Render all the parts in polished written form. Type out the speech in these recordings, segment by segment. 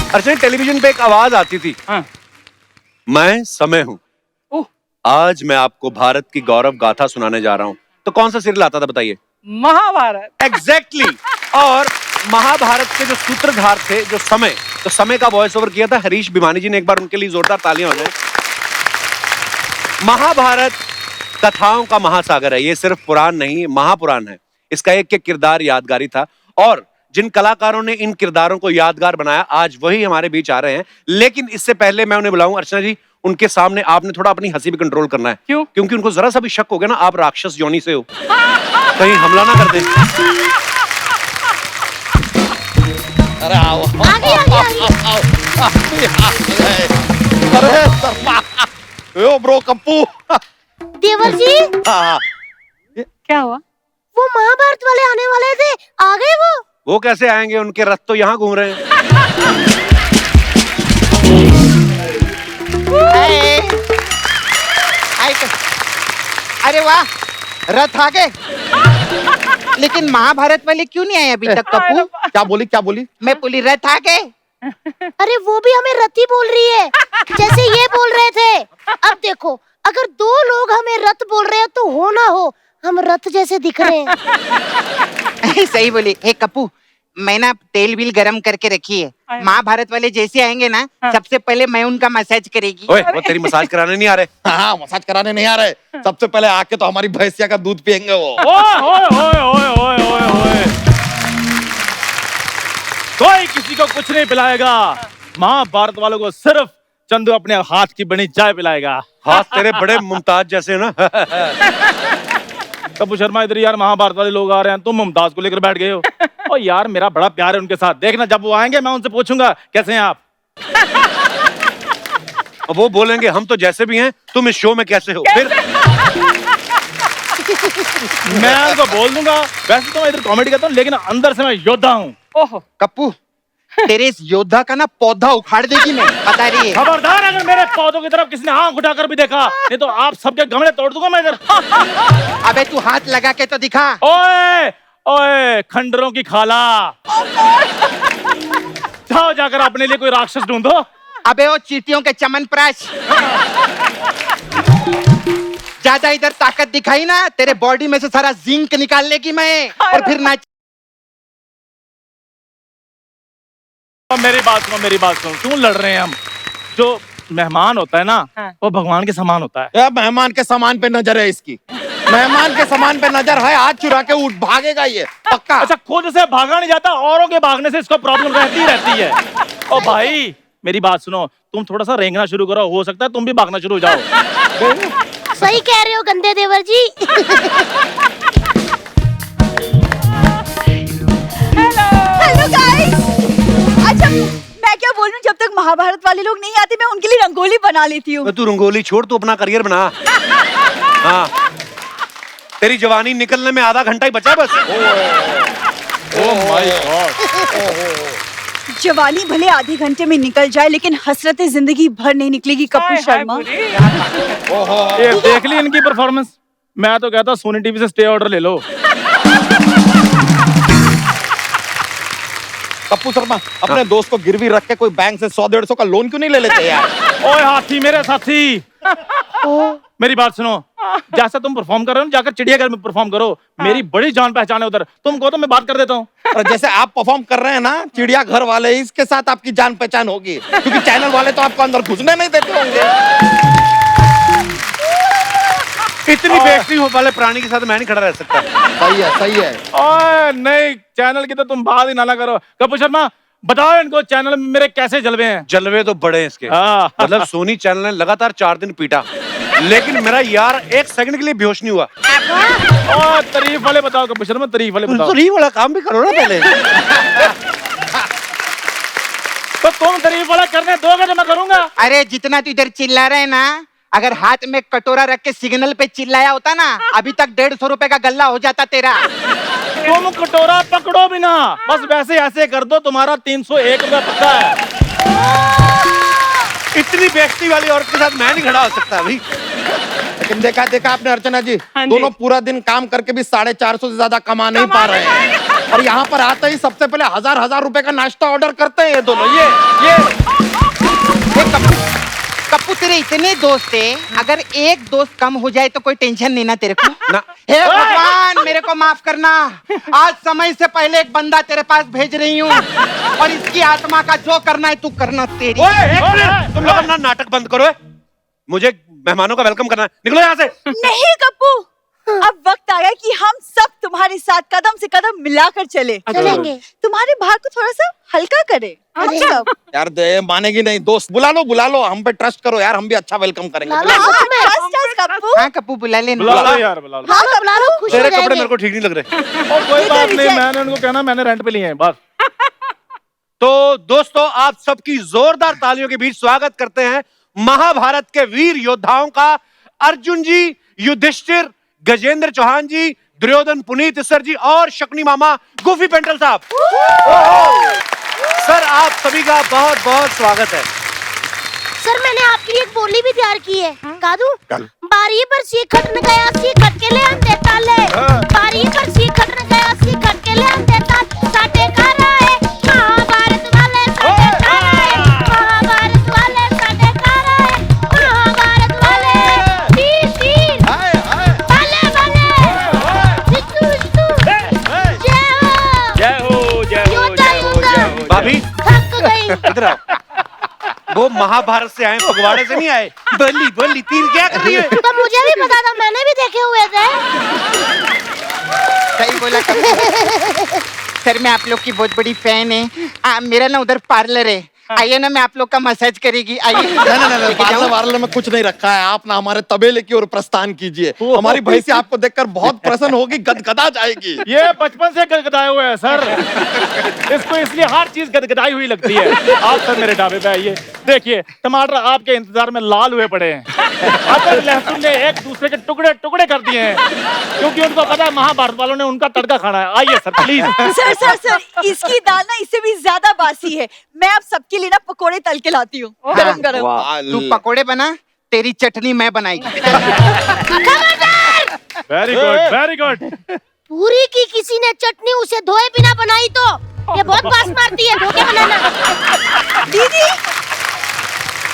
अर्चना, television पे एक आवाज आती थी, हाँ। मैं समय हूँ। आज मैं आपको भारत की गौरव गाथा सुनाने जा रहा हूँ। तो कौन सा सीरियल आता था बताइए? महाभारत। एग्जैक्टली। और महाभारत के जो सूत्रधार थे, जो समय, तो समय का वॉइस ओवर किया था हरीश भिमानी जी ने। एक बार उनके लिए जोरदार तालियां हो जाए। महाभारत कथाओं का महासागर है। ये सिर्फ पुराण नहीं, महापुराण है। इसका एक एक किरदार यादगारी था और जिन कलाकारों ने इन किरदारों को यादगार बनाया, आज वही हमारे बीच आ रहे हैं। लेकिन इससे पहले मैं उन्हें बुलाऊं, अर्चना जी, उनके सामने आपने थोड़ा अपनी हंसी भी कंट्रोल करना है। क्यों? क्योंकि उनको जरा सा भी शक हो गया ना आप राक्षस योनि से हो, कहीं हमला ना कर दे। अरे आओ, आगे आगे आगे। अरे ओ ब्रो कप्पू। देवर जी, क्या हुआ? वो महाभारत वाले आने वाले थे, आ गए वो कैसे आएंगे? उनके रथ तो यहाँ घूम रहे हैं। अरे वाह, रथ आ गए। लेकिन महाभारत वाले क्यों नहीं आए अभी तक कप्पू? क्या बोली? मैं बोली रथ आ गए। अरे वो भी हमें रथी बोल रही है, जैसे ये बोल रहे थे। अब देखो, अगर दो लोग हमें रथ बोल रहे हैं तो हो ना हो, हम रथ जैसे दिख रहे हैं। सही बोली। हे कप्पू, मैं ना तेल व्हील गरम करके रखी है। महाभारत वाले जैसे आएंगे ना, सबसे पहले मैं उनका मसाज करेगी। ओए, वो तेरी मसाज कराने नहीं आ रहे? हाँ, मसाज कराने नहीं आ रहे। सबसे पहले आके तो हमारी भैंसिया का दूध पियेंगे वो। कोई किसी को कुछ नहीं पिलाएगा। महाभारत वालों को सिर्फ चंदू अपने हाथ की बनी चाय पिलाएगा। हाथ तेरे बड़े मुमताज जैसे ना। कपूर शर्मा, इधर यार महाभारत वाले लोग आ रहे हैं, तुम मुमताज को लेकर बैठ गए हो। और यार मेरा बड़ा प्यार है उनके साथ। देखना जब वो आएंगे मैं उनसे पूछूंगा कैसे हैं आप। और वो बोलेंगे हम तो जैसे भी हैं, तुम इस शो में कैसे हो? फिर मैं उनको बोल दूंगा वैसे तो मैं इधर कॉमेडी करता हूँ, लेकिन अंदर से मैं योद्धा हूँ। ओहो, कप्पू, तेरे इस योद्धा का ना पौधा उखाड़ देगी मैं, बता रही है। खबरदार, अगर मेरे पौधों की तरफ किसी ने आंख उठाकर भी देखा, नहीं तो आप सबके गमले तोड़ दूंगा मैं इधर। अबे तू हाथ लगा के तो दिखा। ओए ओए, खंडरों की खाला, जाओ जाकर अपने लिए कोई राक्षस ढूंढो। अबे वो चींटियों के चमनप्राश, ज्यादा इधर ताकत दिखाई ना, तेरे बॉडी में से सारा जिंक निकाल लेगी मैं, और फिर नाच। मेरी बात सुनो, क्यों लड़ रहे हैं हम? जो मेहमान होता है ना, वो भगवान के समान होता है। यार मेहमान के सामान पे नजर है इसकी। मेहमान के सामान पे नजर है, हाथ चुरा के उठ भागेगा ये पक्का। अच्छा, खुद से भागा नहीं जाता, औरों के भागने से इसको प्रॉब्लम रहती है। ओ भाई, मेरी बात सुनो, तुम थोड़ा सा रेंगना शुरू करो, हो सकता है तुम भी भागना शुरू हो जाओ। सही कह रहे हो गंदे देवर जी। Hello guys. अच्छा, मैं क्या बोल रही हूँ, जब तक महाभारत वाले लोग नहीं आते मैं उनके लिए रंगोली बना लेती हूँ। तू रंगोली छोड़, तू अपना करियर बना। हाँ, तेरी जवानी निकलने में आधा घंटा ही बचा है बस। Oh my God. जवानी भले आधे घंटे में निकल जाए, लेकिन हसरतें जिंदगी भर नहीं निकलेगी कपूर शर्मा। ये देख ली इनकी परफॉर्मेंस। मैं तो कहता सोनी टीवी से स्टे ऑर्डर ले लो। कप्पू शर्मा, अपने दोस्त को गिरवी रख के कोई बैंक से 100-150 का लोन क्यों नहीं ले लेते यार? ओए हाथी मेरे साथी, मेरी बात सुनो, जैसा तुम परफॉर्म कर रहे हो जाकर चिड़ियाघर में परफॉर्म करो। मेरी बड़ी जान पहचान है उधर, तुम कहो तो मैं बात कर देता हूँ। और जैसे आप परफॉर्म कर रहे हैं ना चिड़ियाघर वाले, इसके साथ आपकी जान पहचान होगी, क्योंकि चैनल वाले तो आपको अंदर घुसने नहीं देते होंगे। इतनी बेइज्जती वाले प्राणी के साथ मैं नहीं खड़ा रह सकता। सही है। ओए नहीं, चैनल की तो तुम बात ही ना करो। कपूर शर्मा, बताओ इनको चैनल में मेरे कैसे जलवे हैं? जलवे तो बड़े हैं इसके। मतलब सोनी चैनल ने लगातार 4 दिन पीटा, लेकिन मेरा यार 1 सेकंड के लिए बेहोश नहीं हुआ। और तारीफ वाले बताओ कपूर शर्मा, तारीफ वाले बताओ। तारीफ वाला काम भी करो ना पहले। तो तुम तारीफ वाला करने दोगे तो मैं करूंगा। अरे जितना तू इधर चिल्ला रहे ना, अगर हाथ में कटोरा रख के सिग्नल पे चिल्लाया होता ना, अभी तक 150 रुपए का गल्ला हो जाता तेरा। तुम कटोरा पकड़ो भी ना, बस वैसे ऐसे कर दो, तुम्हारा 301 रुपया पक्का है। इतनी बेइज्जती वाली औरत के साथ मैं नहीं खड़ा हो सकता अभी। लेकिन देखा आपने अर्चना जी, दोनों पूरा दिन काम करके भी 450 से ज्यादा कमा नहीं पा रहे हैं। और यहाँ पर आते ही सबसे पहले 1000 रुपए का नाश्ता ऑर्डर करते हैं ये दोनों। ये कप्पू तेरे इतने दोस्त है, अगर एक दोस्त कम हो जाए तो कोई टेंशन नहीं ना तेरे को ना। हे भगवान मेरे को माफ करना, आज समय से पहले एक बंदा तेरे पास भेज रही हूँ और इसकी आत्मा का जो करना है तू करना तेरी। ओए, एक मिनट, तुम लोग अपना नाटक बंद करो। मुझे मेहमानों का वेलकम करना है, निकलो यहाँ से। नहीं कप्पू, अब वक्त आ गया कि हम सब तुम्हारे साथ कदम से कदम मिलाकर चले। चलेंगे। तुम्हारे भार को थोड़ा सा हल्का करे। अच्छा यार मानेगी नहीं, दोस्त बुला लो, हम पे ट्रस्ट करो यार, हम भी अच्छा वेलकम करेंगे। ला लो, कप्पू। हाँ कप्पू बुला लेना। बुला लो यार, बुला लो। ला लो, खुश हो तेरे कपड़े जाएंगे। मेरे को ठीक नहीं लग रहे। और कोई बात नहीं, मैंने उनको कहना मैंने रेंट पे लिए हैं बस। तो दोस्तों, आप सबकी जोरदार तालियों के बीच स्वागत करते हैं महाभारत के वीर योद्धाओं का, अर्जुन जी, युधिष्ठिर, गजेंद्र चौहान जी, दुर्योधन पुनीत सर जी और शकुनी मामा गुफी पेंटल साहब। सर आप सभी का बहुत बहुत स्वागत है। सर मैंने आपके लिए एक बोली भी तैयार की है, गा दूं? बारी पर सी खटन गया सी खट के ले अंते ताले, बारी पर सी खटन गया सी खट के ले अंते ताले, साटे कारा है महाभारत वाले, साटे कारा है महाभारत वाले, साटे कारा है महाभारत वाले, तीर तीर भाले भाले, विष्णु विष्णु, जय हो योद्धा योद्धा। भाभी थक गई। इधर आओ। वो महाभारत से आए, फगवाड़े से नहीं आए। बल्ली तीर क्या कर रही है? तो मुझे भी पता था, मैंने भी देखे हुए थे। सही बोला कप्पू। सर मैं आप लोग की बहुत बड़ी फैन है। मेरा ना उधर पार्लर है, आइए ना मैं आप लोग का मसाज करेगी, आइए। नहीं, पार्लर में कुछ नहीं रखा है, आप ना हमारे तबेले की ओर प्रस्थान कीजिए। हमारी भैंसी आपको देखकर बहुत प्रसन्न होगी, गदगदा जाएगी। ये बचपन से गदगदाए हुए हैं सर, इसको इसलिए हर चीज गदगदाई हुई लगती है। आप सर मेरे ढाबे पे आइए, देखिए टमाटर आपके इंतजार में लाल हुए पड़े हैं। अदरक लहसुन ने एक दूसरे के टुकड़े टुकड़े कर दिए हैं, क्योंकि उनको पता है महाभारत वालों ने उनका तड़का खाना है। आइए सर प्लीज। सर इसकी दाल ना इससे भी ज्यादा बासी है, मैं आप सबके लिए ना पकोड़े तल के लाती हूँ गरम गरम। तू पकोड़े बना, तेरी चटनी मैं बनाएगी। Very good very good. पूरी की किसी ने चटनी उसे धोए बिना बनाई तो ये बहुत बास मारती है, धो के बनाना। दीदी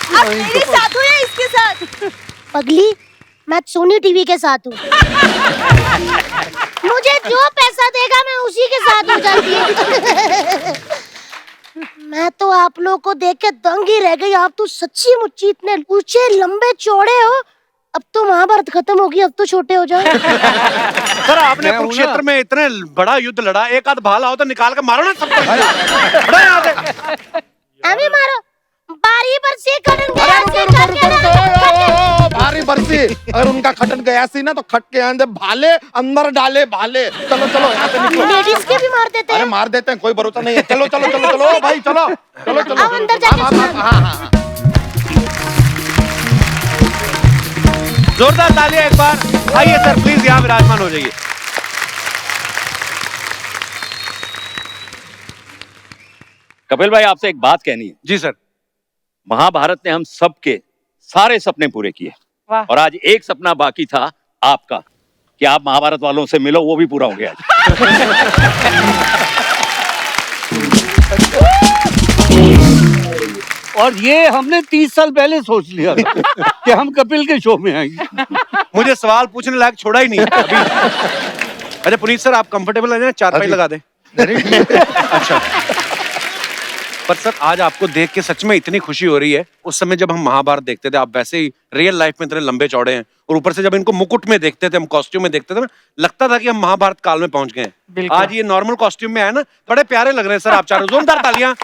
आप मेरे साथ हो या इसके साथ? पगली मैं सोनी टीवी के साथ हूँ। मुझे जो पैसा देगा मैं उसी के साथ हो जाती हूँ। मैं तो आप लोग को देख के दंग ही रह गई। आप तो सच्ची मुच्ची इतने ऊंचे लंबे चौड़े हो। अब तो महाभारत खत्म होगी, अब तो छोटे हो जाओ। सर आपने कुरुक्षेत्र में इतने बड़ा युद्ध लड़ा, एक आध भाला हो तो निकाल के मारो ना सबको। बड़ा यहाँ से। अभी मारो। बारी पर से खटन गया भारी बरसी, अगर उनका खटन गया सी ना तो खट के अंदर भाले अंदर डाले भाले। चलो यहाँ से निकलो। लेडीज के भी मार देते अरे हैं। मार देते हैं, कोई भरोसा नहीं है। चलो भाई चलो। अब अंदर जाके हाँ। जोरदार तालियां एक बार। आइए सर प्लीज यहाँ विराजमान हो जाइए। कपिल भाई आपसे एक बात कहनी है। जी सर। महाभारत ने हम सबके सारे सपने पूरे किए वाह। और आज एक सपना बाकी था आपका, कि आप महाभारत वालों से मिलो, वो भी पूरा हो गया। और ये हमने 30 साल पहले सोच लिया था कि हम कपिल के शो में आएंगे। मुझे सवाल पूछने लायक छोड़ा ही नहीं अभी। अरे पुनीत सर आप कंफर्टेबल है ना, चारपाई लगा दें। अच्छा पर सर आज आपको देख के सच में इतनी खुशी हो रही है। उस समय जब हम महाभारत देखते थे, आप वैसे ही रियल लाइफ में इतने लंबे चौड़े हैं, और ऊपर से जब इनको मुकुट में देखते थे, हम कॉस्ट्यूम में देखते थे ना, लगता था कि हम महाभारत काल में पहुंच गए हैं। आज ये नॉर्मल कॉस्ट्यूम में आए ना, बड़े प्यारे लग रहे हैं सर आप चारों। जोरदार तालियां।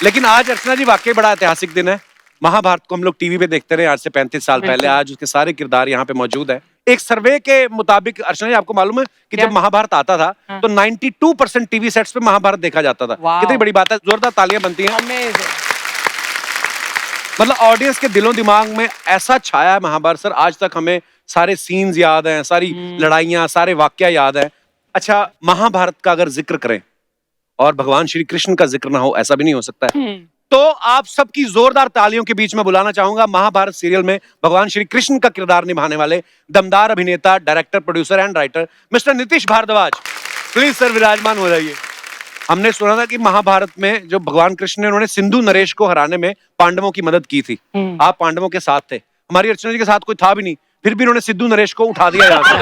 लेकिन आज अर्चना जी वाकई बड़ा ऐतिहासिक दिन है। महाभारत को हम लोग टीवी पे देखते रहे आज से 35 साल पहले, आज उसके सारे किरदार यहाँ पे मौजूद है। एक सर्वे के मुताबिक अर्चना जी आपको मालूम है कि जब महाभारत आता था तो 92% टीवी सेट्स पे महाभारत देखा जाता था। कितनी बड़ी बात है, जोरदार तालियां बनती हैं। मतलब ऑडियंस के दिलों दिमाग में ऐसा छाया है महाभारत सर, आज तक हमें सारे सीन्स याद हैं, सारी लड़ाइयां, सारे वाक्य याद है। अच्छा महाभारत का अगर जिक्र करें और भगवान श्री कृष्ण का जिक्र ना हो, ऐसा भी नहीं हो सकता है। तो आप सबकी जोरदार तालियों के बीच में बुलाना चाहूंगा महाभारत सीरियल में भगवान श्री कृष्ण का किरदार निभाने वाले दमदार अभिनेता, director, producer and writer mister Nitish Bharadwaj. Please sir विराजमान हो जाइए। हमने सुना था कि महाभारत में जो भगवान कृष्ण ने, उन्होंने सिंधु नरेश को हराने में पांडवों की मदद की थी। आप पांडवों के साथ थे, हमारी अर्चना जी के साथ कोई था भी नहीं, फिर भी उन्होंने सिंधु नरेश को उठा दिया यहाँ से।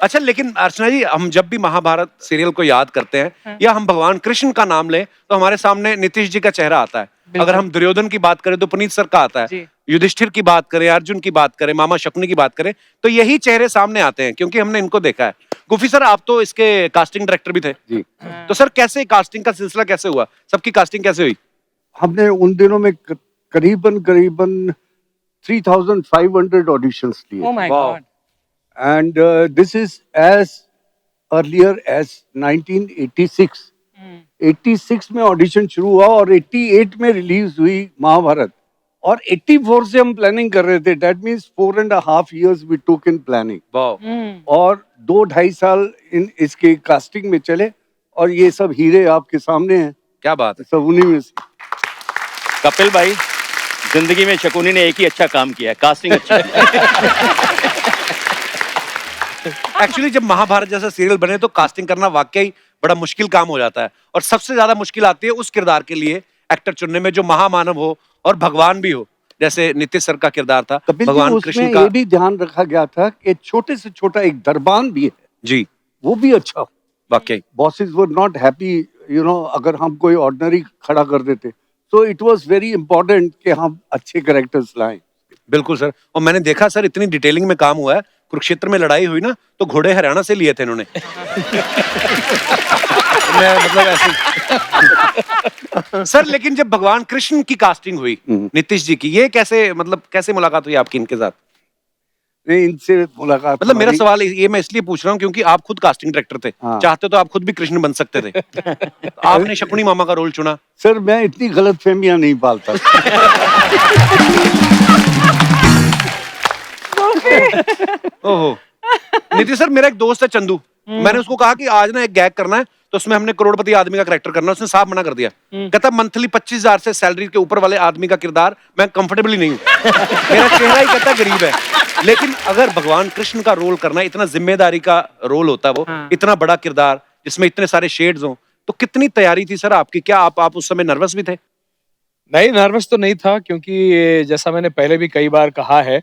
अच्छा, लेकिन अर्चना जी, हम जब भी महाभारत सीरियल को याद करते हैं या हम भगवान कृष्ण का नाम लें तो हमारे सामने नीतीश जी का चेहरा आता है। अगर हम दुर्योधन की बात करें तो पुनीत सर का आता है, युधिष्ठिर की बात करें, अर्जुन की बात करें, मामा शकुनी की बात करें, तो यही चेहरे सामने आते हैं क्योंकि हमने इनको देखा है। गुफी सर, आप तो इसके कास्टिंग डायरेक्टर भी थे जी, तो सर कैसे कास्टिंग का सिलसिला कैसे हुआ, सबकी कास्टिंग कैसे हुई? हमने उन दिनों में करीबन 3500 ऑडिशंस लिए। Oh my God. And this is as earlier as 1986. 86 में ऑडिशन शुरू हुआ और 88 में रिलीज हुई महाभारत, और 84 से हम प्लानिंग कर रहे थे। That means 4.5 years we took in planning. और 2-2.5 साल इन इसके कास्टिंग में चले, और ये सब हीरे आपके सामने हैं। क्या बात है, सब उन्हीं में से। कपिल भाई, जिंदगी में शकुनी ने एक ही अच्छा काम किया है, कास्टिंग अच्छी है। एक्चुअली जब महाभारत जैसा सीरियल बने तो कास्टिंग करना वाकई बड़ा मुश्किल काम हो जाता है, और सबसे ज्यादा मुश्किल आती है उस किरदार के लिए एक्टर चुनने में जो महामानव हो और भगवान भी हो, जैसे नीतीश सर का किरदार था भगवान कृष्ण का। ये भी ध्यान रखा गया था कि छोटे से छोटा एक दरबान भी है जी, वो भी अच्छा हो। वाकई बॉसेस वर नॉट हैप्पी, अगर हम कोई ऑर्डिनरी खड़ा कर देते, तो इट वाज वेरी इंपॉर्टेंट कि हम अच्छे कैरेक्टर्स लाएं। बिल्कुल सर, और मैंने देखा सर इतनी डिटेलिंग में काम हुआ है, कुरुक्षेत्र में लड़ाई हुई ना तो घोड़े हरियाणा से लिए थे इन्होंने। मैं मतलब ऐसे सर, लेकिन जब भगवान कृष्ण की कास्टिंग हुई नीतीश जी की, ये कैसे, मतलब कैसे मुलाकात हुई आपकी इनके साथ? नहीं, इनसे मुलाकात मतलब मेरा सवाल ये मैं इसलिए पूछ रहा हूँ क्योंकि आप खुद कास्टिंग डायरेक्टर थे। चाहते तो आप खुद भी कृष्ण बन सकते थे। आपने शकुनी मामा का रोल चुना। सर, मैं इतनी गलतफहमियां नहीं पालता। ओहो, नीतीश सर, मेरा एक दोस्त है चंदू, मैंने उसको कहा कि आज ना एक गैग करना है तो उसमें हमने करोड़पति आदमी का कैरेक्टर करना है, उसने साफ मना कर दिया। कहता मंथली 25,000 से सैलरी के ऊपर वाले आदमी का किरदार मैं कंफर्टेबली नहीं हूँ। मेरा चेहरा ही कहता गरीब है। लेकिन अगर भगवान कृष्ण का रोल करना, इतना जिम्मेदारी का रोल होता है वो, इतना बड़ा किरदार जिसमें इतने सारे शेड्स हों, तो कितनी तैयारी थी सर आपकी? क्या आप उस समय नर्वस भी थे? नहीं, नर्वस तो नहीं था, क्योंकि जैसा मैंने पहले भी कई बार कहा है,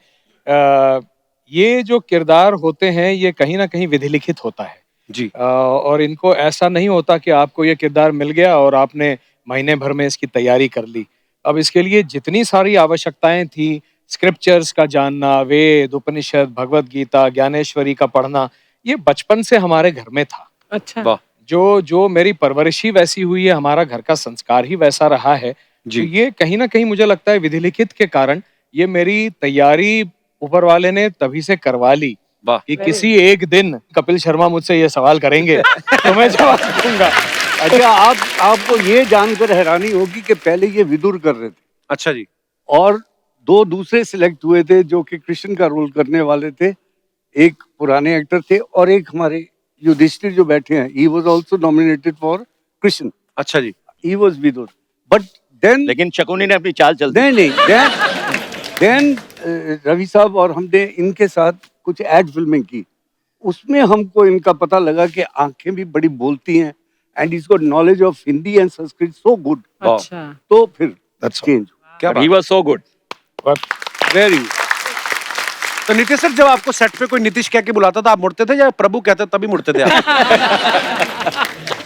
ये जो किरदार होते हैं ये कहीं ना कहीं विधि लिखित होता है जी। और इनको ऐसा नहीं होता कि आपको ये किरदार मिल गया और आपने महीने भर में इसकी तैयारी कर ली। अब इसके लिए जितनी सारी आवश्यकताएं थी, स्क्रिप्चर्स का जानना, वेद, उपनिषद, भगवत गीता, ज्ञानेश्वरी का पढ़ना, ये बचपन से हमारे घर में था। अच्छा। जो मेरी परवरिश ही वैसी हुई है, हमारा घर का संस्कार ही वैसा रहा है जी। तो ये कहीं ना कहीं मुझे लगता है विधि लिखित के कारण ये मेरी तैयारी ऊपर वाले ने तभी से करवा ली कि किसी एक दिन कपिल शर्मा मुझसे ये सवाल करेंगे तो मैं जवाब दूंगा। अच्छा, आपको ये जानकर हैरानी होगी कि पहले ये विदुर कर रहे थे। अच्छा जी। और 2 दूसरे सिलेक्ट हुए थे जो कि कृष्ण का रोल करने वाले थे। एक पुराने एक्टर थे और एक हमारे युधिष्ठिर जो बैठे हैं, he was also nominated for Krishna. अच्छा जी। He was Vidur, but then लेकिन शकुनी ने अपनी चाल चल दी। नहीं, then रवि साहब और हमने इनके साथ कुछ एड फिल्में की, उसमें हमको इनका पता लगा कि आंखें भी बड़ी बोलती हैं, and is got knowledge of Hindi and Sanskrit so good. अच्छा। तो फिर चेंज। क्या He was so good. Very. तो नीतीश सर, जब आपको सेट पे कोई नीतीश कह के बुलाता था, आप मुड़ते थे या प्रभु कहते तभी मुड़ते थे आप?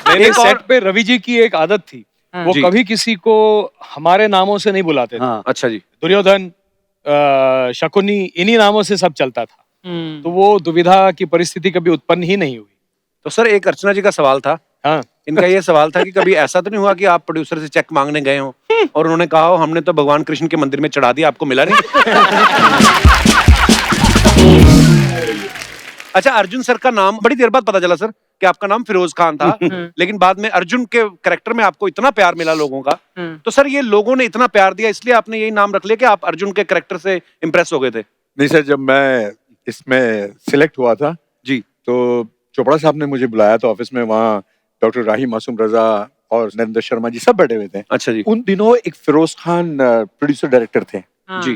मेरे सेट पे रवि जी की एक आदत थी, वो कभी किसी को हमारे नामों से नहीं बुलाते थे। अच्छा जी। दुर्योधन, शकुनी, इन्हीं नामों से सब चलता था। तो वो दुविधा की परिस्थिति कभी उत्पन्न ही नहीं हुई। तो सर, एक अर्चना जी का सवाल था। हाँ। इनका ये सवाल था कि कभी ऐसा तो नहीं हुआ कि आप प्रोड्यूसर से चेक मांगने गए हो और उन्होंने कहा हो हमने तो भगवान कृष्ण के मंदिर में चढ़ा दिया, आपको मिला नहीं? अच्छा, अर्जुन सर का नाम बड़ी देर बाद पता चला सर कि आपका नाम फिरोज खान था, लेकिन बाद में अर्जुन के कैरेक्टर में आपको इतना प्यार मिला लोगों का, तो सर ये लोगों ने इतना प्यार दिया इसलिए आपने यही नाम रख लिया कि आप अर्जुन के कैरेक्टर से इम्प्रेस हो गए थे? नहीं सर, जब मैं इसमें सिलेक्ट हुआ था जी, तो चोपड़ा साहब ने मुझे बुलाया था ऑफिस में, वहाँ डॉक्टर राही मासूम रजा और नरेंद्र शर्मा जी सब बैठे हुए थे। अच्छा जी। उन दिनों एक फिरोज खान प्रोड्यूसर डायरेक्टर थे जी।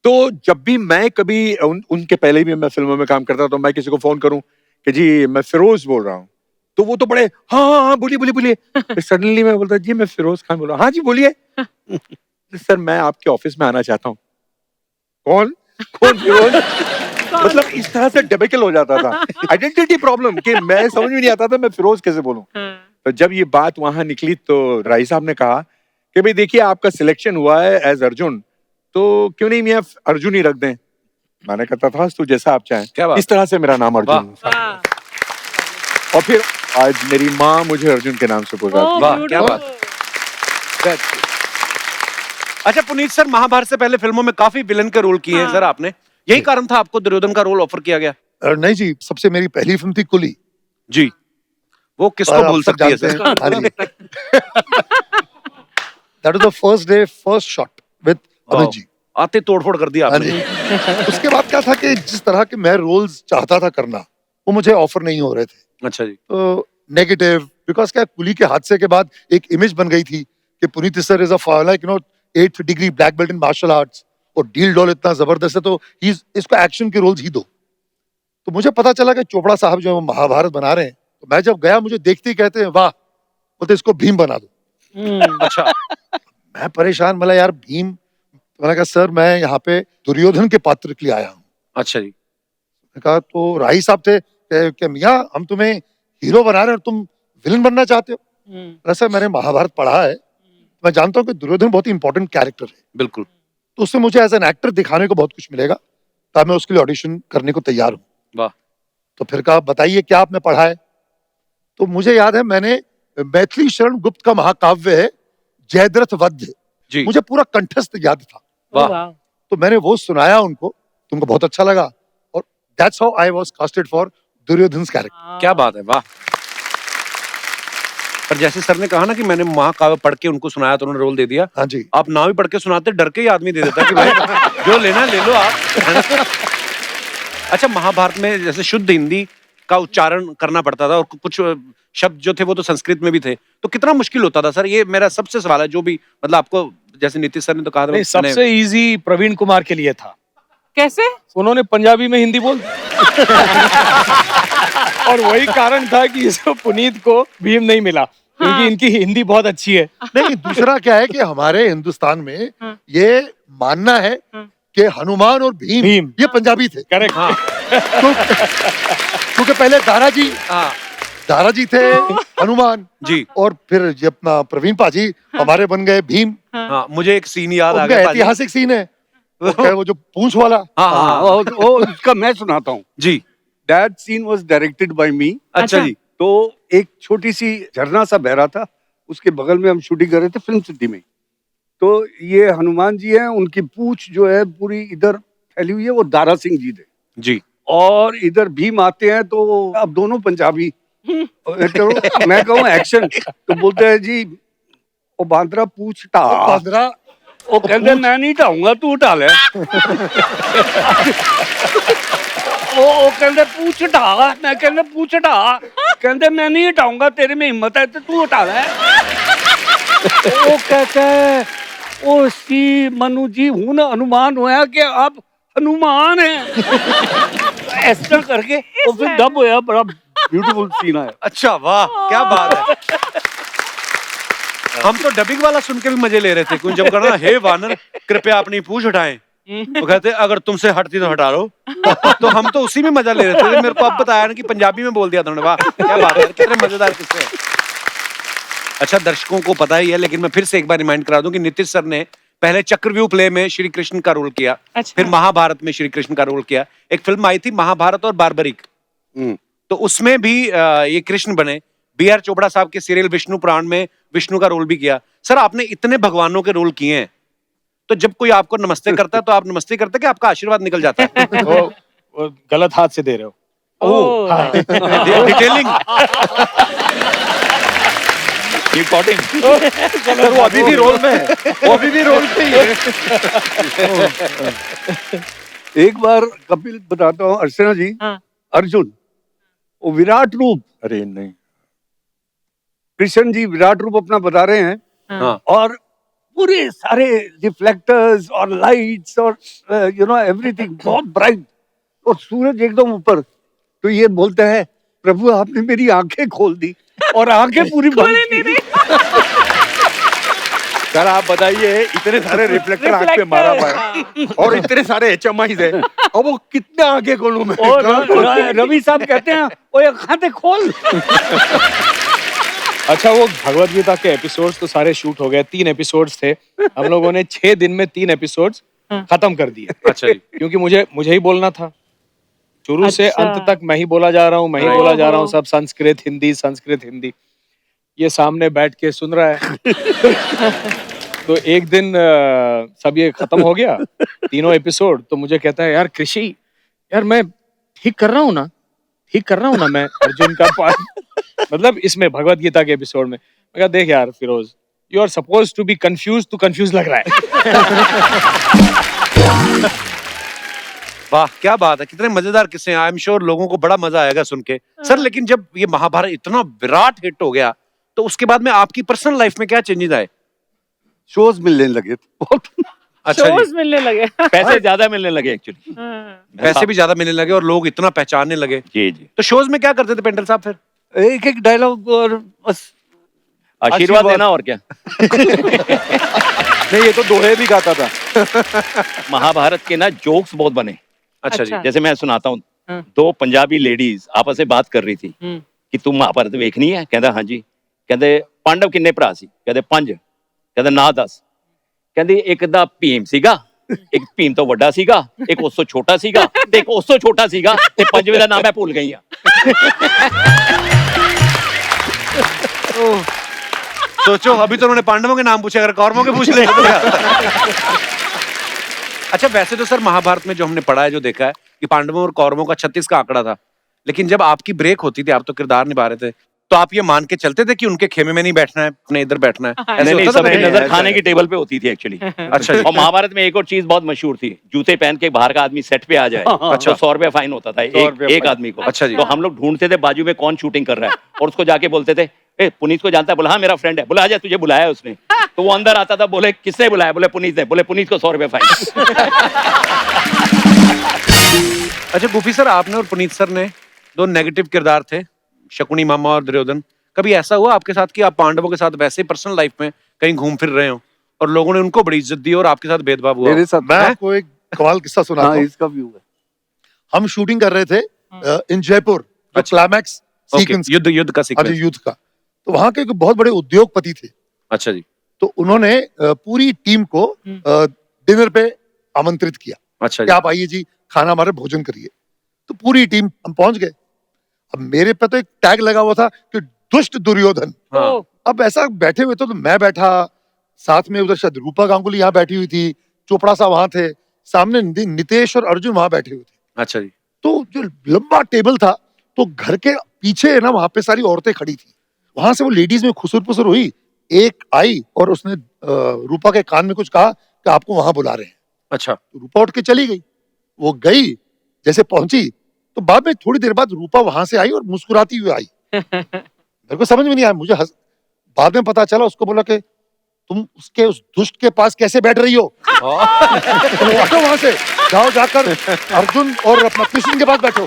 तो जब भी मैं कभी उनके पहले भी मैं फिल्मों में काम करता तो मैं किसी को फोन करूं कि जी मैं फिरोज बोल रहा हूँ तो वो तो बड़े हाँ हाँ हाँ बोलिए बोलिए बोलिए। सडनली मैं बोलता जी मैं फिरोज खान बोल रहा हूँ। हाँ जी बोलिए। सर मैं आपके ऑफिस में आना चाहता हूँ। कौन कौन फिरोज? मतलब इस तरह से डेबिकल हो जाता था आइडेंटिटी प्रॉब्लम कि मैं समझ में नहीं आता था मैं फिरोज कैसे बोलूं। तो जब ये बात वहां निकली तो राय साहब ने कहा कि भाई देखिए आपका सिलेक्शन हुआ है एज अर्जुन तो क्यों नहीं मियां अर्जुन ही रख दें। मैंने कहता था तो जैसा आप चाहें। इस तरह से मेरा नाम अर्जुन। और फिर आज मेरी माँ मुझे अर्जुन के नाम से पुकारती। वाह क्या बात। अच्छा पुनीत सर महाभारत से पहले फिल्मों में काफी विलन के रोल किए हैं सर आपने। यही कारण था आपको दुर्योधन का रोल ऑफर किया गया? नहीं जी सबसे मेरी पहली फिल्म थी कुली जी। वो किसको भूल सकती है sir? That was the first day first shot with Amit ji. आते तोड़फोड़ कर दिया आपने। उसके बाद क्या था कि जिस तरह के मैं रोल्स चाहता था करना वो मुझे ऑफर नहीं हो रहे थे। अच्छा जी। तो नेगेटिव बिकॉज क्या कुली के हादसे के बाद एक इमेज बन गई थी कि Puneet sir is a like 8th degree black belt in martial arts और डील डॉल इतना जबरदस्त है तो इसको एक्शन के रोल्स ही दो। तो मुझे पता चला कि चोपड़ा साहब जो महाभारत बना रहे हैं तो मैं जब गया मुझे देखते ही कहते हैं वाह बोलते इसको भीम बना दो। अच्छा। मैं परेशान मतलब यार भीम। मैंने कहा सर मैं यहाँ पे दुर्योधन के पात्र के लिए आया हूँ। अच्छा जी। मैंने कहा तो राही साहब थे कि मियाँ हम तुम्हें हीरो बना रहे हैं और तुम विलन बनना चाहते हो। सर मैंने महाभारत पढ़ा है मैं जानता हूँ कि दुर्योधन बहुत ही इंपॉर्टेंट कैरेक्टर है। बिल्कुल। तो उससे मुझे एज एन एक्टर दिखाने को बहुत कुछ मिलेगा तब मैं उसके लिए ऑडिशन करने को तैयार हूँ। वाह। तो फिर कहा बताइए क्या आपने पढ़ा है। तो मुझे याद है मैंने मैथिली शरण गुप्त का महाकाव्य है जयद्रथ वध जी। मुझे पूरा कंठस्थ याद था। वाह। तो मैंने वो सुनाया उनको तुमको बहुत अच्छा लगा और that's how I was casted for Duryodhan's character. क्या बात है वाह। पर जैसे सर ने कहा ना कि मैंने महाकाव्य पढ़ के उनको सुनाया तो उन्होंने रोल दे दिया। हाँ जी। आप ना भी पढ़ के सुनाते डर के ही आदमी दे देता कि भाई जो लेना ले लो आप। अच्छा महाभारत में जैसे शुद्ध हिंदी का उच्चारण करना पड़ता था और कुछ शब्द जो थे वो तो संस्कृत में भी थे तो कितना मुश्किल होता था सर? ये मेरा सबसे सवाल है जो भी मतलब आपको जैसे नीतीश सर ने तो कहा था। सबसे इजी प्रवीण कुमार के लिए था। कैसे? उन्होंने पंजाबी में हिंदी बोल और वही कारण था कि इसको पुनीत को भीम नहीं मिला क्योंकि इनकी हिंदी बहुत अच्छी है। नहीं दूसरा क्या है कि हमारे हिंदुस्तान में ये मानना है कि हनुमान और भीम ये पंजाबी थे। करेक्ट। क्योंकि पहले दारा जी थे हनुमान जी और फिर ये अपना प्रवीण पाजी हमारे बन गए भीम। हाँ मुझे एक सीन याद आ गया। ऐतिहासिक सीन है वो जो पूंछ वाला। वो इसका मैं सुनाता हूँ जी। That scene was directed by me. अच्छा जी। तो एक छोटी सी झरना सा बह रहा था उसके बगल में हम शूटिंग कर रहे थे फिल्म सिटी में। तो ये हनुमान जी हैं उनकी पूंछ जो है पूरी इधर फैली हुई है वो दारा सिंह जी थे जी। और इधर भीम आते हैं तो अब दोनों पंजाबी। मैं कहूँ एक्शन तो बोलते हैं जी ओ बांद्रा पूछ टा। बांद्रा वो कहते मैं नहीं ढाऊंगा तू ढा ले। वो कहते पूछ ढा मैं कहते पूछ ढा कहते मैं नहीं हटाऊंगा तेरे में हिम्मत है तो तू हटा ले। वो कहता है ओ सी मनु जी हूं ना अनुमान होया कि आप हनुमान है। ऐसा करके और फिर डब होया बड़ा ब्यूटीफुल सीन है। अच्छा वाह क्या बात है। हम तो डबिंग वाला सुन के भी मजे ले रहे थे क्योंकि जब करना हे वानर कृपया अपनी पूंछ हटाएं तो कहते अगर तुमसे हटती तो हटा लो। तो हम तो उसी में मजा ले रहे थे। मेरे को अब बताया ना कि पंजाबी में बोल दिया था उन्होंने। वाह क्या बात है कितने मजेदार किस्से। अच्छा दर्शकों को पता ही है लेकिन मैं फिर से एक बार रिमाइंड करा दूं कि नीतीश सर ने पहले चक्रव्यूह प्ले में श्री कृष्ण का रोल किया। अच्छा। फिर महाभारत में श्री कृष्ण का रोल किया। एक फिल्म आई थी महाभारत और बार्बरिक तो उसमें भी ये कृष्ण बने। B.R. चोपड़ा साहब के सीरियल विष्णु पुराण में विष्णु का रोल भी किया। सर आपने इतने भगवानों के रोल किए हैं तो जब कोई आपको नमस्ते करता है तो आप नमस्ते करते कि आपका आशीर्वाद निकल जाता है? वो गलत हाथ से दे रहे हो। डिटेलिंग सर वो अभी भी रोल में है। वो अभी भी रोल पे ही है। एक बार कपिल बताता हूँ अर्चना जी। अर्जुन वो विराट रूप अरे नहीं कृष्ण जी विराट रूप अपना बता रहे हैं हाँ। और पूरे सारे रिफ्लेक्टर्स और लाइट्स और एवरीथिंग बहुत ब्राइट और सूरज एकदम ऊपर, तो ये बोलते हैं प्रभु आपने मेरी आंखें खोल दी और आंखें पूरी बंद की। सर आप बताइए, इतने सारे रिफ्लेक्टर आंख पे मारा हुआ है और इतने सारे HMIs है, और वो कितने आगे खोलूं मैं? और रवि साहब कहते हैं ओए खाते खोल। अच्छा, वो भगवत गीता के एपिसोड्स तो सारे शूट हो गए, 3 एपिसोड्स थे, हम लोगों ने 6 दिन में 3 एपिसोड्स खत्म कर दिए। अच्छा जी। क्योंकि मुझे ही बोलना था, शुरू से अच्छा। अंत तक मैं ही बोला जा रहा हूँ, मैं ही बोला जा रहा हूँ, सब संस्कृत हिंदी। ये सामने बैठ के सुन रहा है। तो एक दिन सब ये खत्म हो गया, 3 एपिसोड, तो मुझे कहता है यार कृषि, यार मैं ठीक कर रहा हूँ ना मैं अर्जुन का पार्ट, मतलब इसमें भगवत गीता के एपिसोड में। मैं कहा देख यार Firoz, you are suppose to be confuse, तू कंफ्यूज लग रहा है। वाह क्या बात है, कितने मजेदार किस्से हैं। आई एम श्योर लोगों को बड़ा मजा आएगा सुन के। सर लेकिन जब ये महाभारत इतना विराट हिट हो गया तो उसके बाद में आपकी पर्सनल लाइफ में क्या चेंजेस आए? शोज मिलने लगे बहुत। अच्छा जी। शोज मिलने लगे। पैसे ज्यादा मिलने लगे एक्चुअली, पैसे भी ज्यादा मिलने लगे और लोग इतना पहचानने लगे। जी जी। तो शोज में क्या करते थे पेंडल साहब फिर? एक डायलॉग और बस आशीर्वाद देना और क्या। नहीं, ये तो दोहे भी गाता था। महाभारत के ना जोक्स बहुत बने। अच्छा जी। जैसे मैं सुनाता हूँ, 2 पंजाबी लेडीज आपस में बात कर रही थी कि तुम महाभारत देखनी है? कहता हाँ जी। कहते पांडव किन्ने भरा सी? कहते 5। कहते ना 10। कहते एक दा भीम सीगा, एक भीम तो वड्डा सीगा, एक उससे छोटा सीगा, ते एक उससे छोटा सीगा, ते पंजवें दा नाम मैं भूल गई हां। सोचो अभी तो उन्होंने पांडवों के नाम पूछे, अगर कौरवों के पूछ ले। अच्छा वैसे तो सर महाभारत में जो हमने पढ़ा है, जो देखा है कि पांडवों और कौरवों का 36 का आंकड़ा था, लेकिन जब आपकी ब्रेक होती थी, आप तो किरदार निभा रहे थे, तो आप ये मान के चलते थे कि उनके खेमे में नहीं बैठना है, अपने इधर बैठना है? ऐसे नहीं, होता था सबकी पहले? नजर खाने की टेबल पे होती थी एक्चुअली। अच्छा जी। और महाभारत में एक और चीज बहुत मशहूर थी, जूते पहन के बाहर का आदमी सेट पे आ जाए अच्छा। तो 100 रुपया फाइन होता था एक आदमी को। अच्छा जी। तो हम लोग ढूंढते थे बाजू में कौन शूटिंग कर रहा है, और उसको जाके बोलते थे ए पुनीत को जानता है? बोला हाँ मेरा फ्रेंड है। बोला आजा, तुझे बुलाया है उसने। तो वो अंदर आता था, बोले किसने बुलाया? बोले पुनीत ने। बोले पुनीत को 100 रुपया फाइन। अच्छा गुफी सर, आपने और पुनीत सर ने 2 नेगेटिव किरदार थे, शकुनी मामा और दुर्योधन। कभी ऐसा हुआ आपके साथ कि आप पांडवों के साथ वैसे पर्सनल लाइफ में कहीं घूम फिर रहे हो और लोगों ने उनको बड़ी इज्जत दी और आपके साथ भेदभाव हुआ? मेरे साथ मैं आपको एक कमाल किस्सा सुनाता हाँ, हूँ। इसका भी हुआ। हम शूटिंग कर रहे थे इन जयपुर, जो क्लाइमैक्स सीक्वेंस, युद्ध का सीक्वेंस। युद्ध का। तो वहां के एक बहुत बड़े उद्योगपति थे। अच्छा जी। तो उन्होंने पूरी टीम को डिनर पे आमंत्रित किया अच्छा कि जी। आप आइए जी, खाना हमारे भोजन करिए। तो पूरी टीम हम पहुंच गए। अब मेरे पे तो एक टैग लगा हुआ था कि दुष्ट दुर्योधन। हाँ। अब ऐसा बैठे हुए तो मैं बैठा, साथ में उधर शायद रूपा गांगुली यहाँ बैठी हुई थी, चोपड़ा साहब वहां थे, सामने नितेश और अर्जुन वहां बैठे हुए थे। अच्छा जी। तो जो लंबा टेबल था, तो घर के पीछे है ना, वहां पे सारी औरतें खड़ी थी। वहां से वो लेडीज में खुसुर पुसुर हुई, एक आई और उसने रूपा के कान में कुछ कहा कि आपको वहां बुला रहे हैं। अच्छा। तो रूपा उठ के चली गई। वो गई, जैसे पहुंची तो बाद में थोड़ी देर बाद रूपा वहां से आई और मुस्कुराती हुई आई। मेरे को समझ में नहीं आया, मुझे बाद में पता चला, उसको बोला कि तुम उसके उस दुष्ट के पास कैसे बैठ रही हो? तो वहां से जाओ, जाकर अर्जुन और अपना कृष्ण के पास बैठो।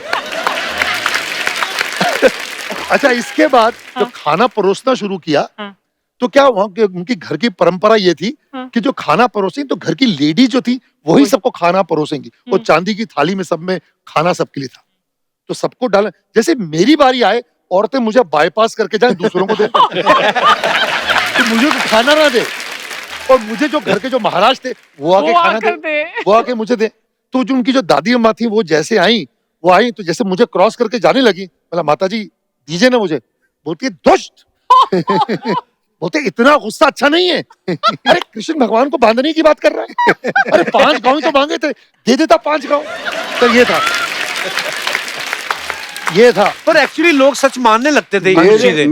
अच्छा, इसके बाद जो खाना परोसना शुरू किया, तो क्या वहां के उनकी घर की परंपरा ये थी कि जो खाना परोसेंगी तो घर की लेडी जो थी वही सबको खाना परोसेंगी। वो चांदी की थाली में सब में खाना सबके लिए था, तो सबको डाला। जैसे मेरी बारी आए, औरतें मुझे बाईपास करके जाए, दूसरों को दे। तो मुझे तो खाना ना दे, और मुझे जो घर के जो महाराज थे वो आके खाना दे, वो आके मुझे दे। तो जो उनकी जो दादी अम्मा थी, वो जैसे आई, वो आई तो जैसे मुझे क्रॉस करके जाने लगी, बोला माता जी दीजिए ना मुझे। बोलती है दुष्ट। बोलते इतना गुस्सा अच्छा नहीं है। अरे कृष्ण भगवान को बांधने की बात कर रहा है। अरे 5 गाँव तो मांगे थे, दे देता 5 गाँव। तो ये था। पर एक्चुअली लोग सच मानने लगते थे ये चीजें।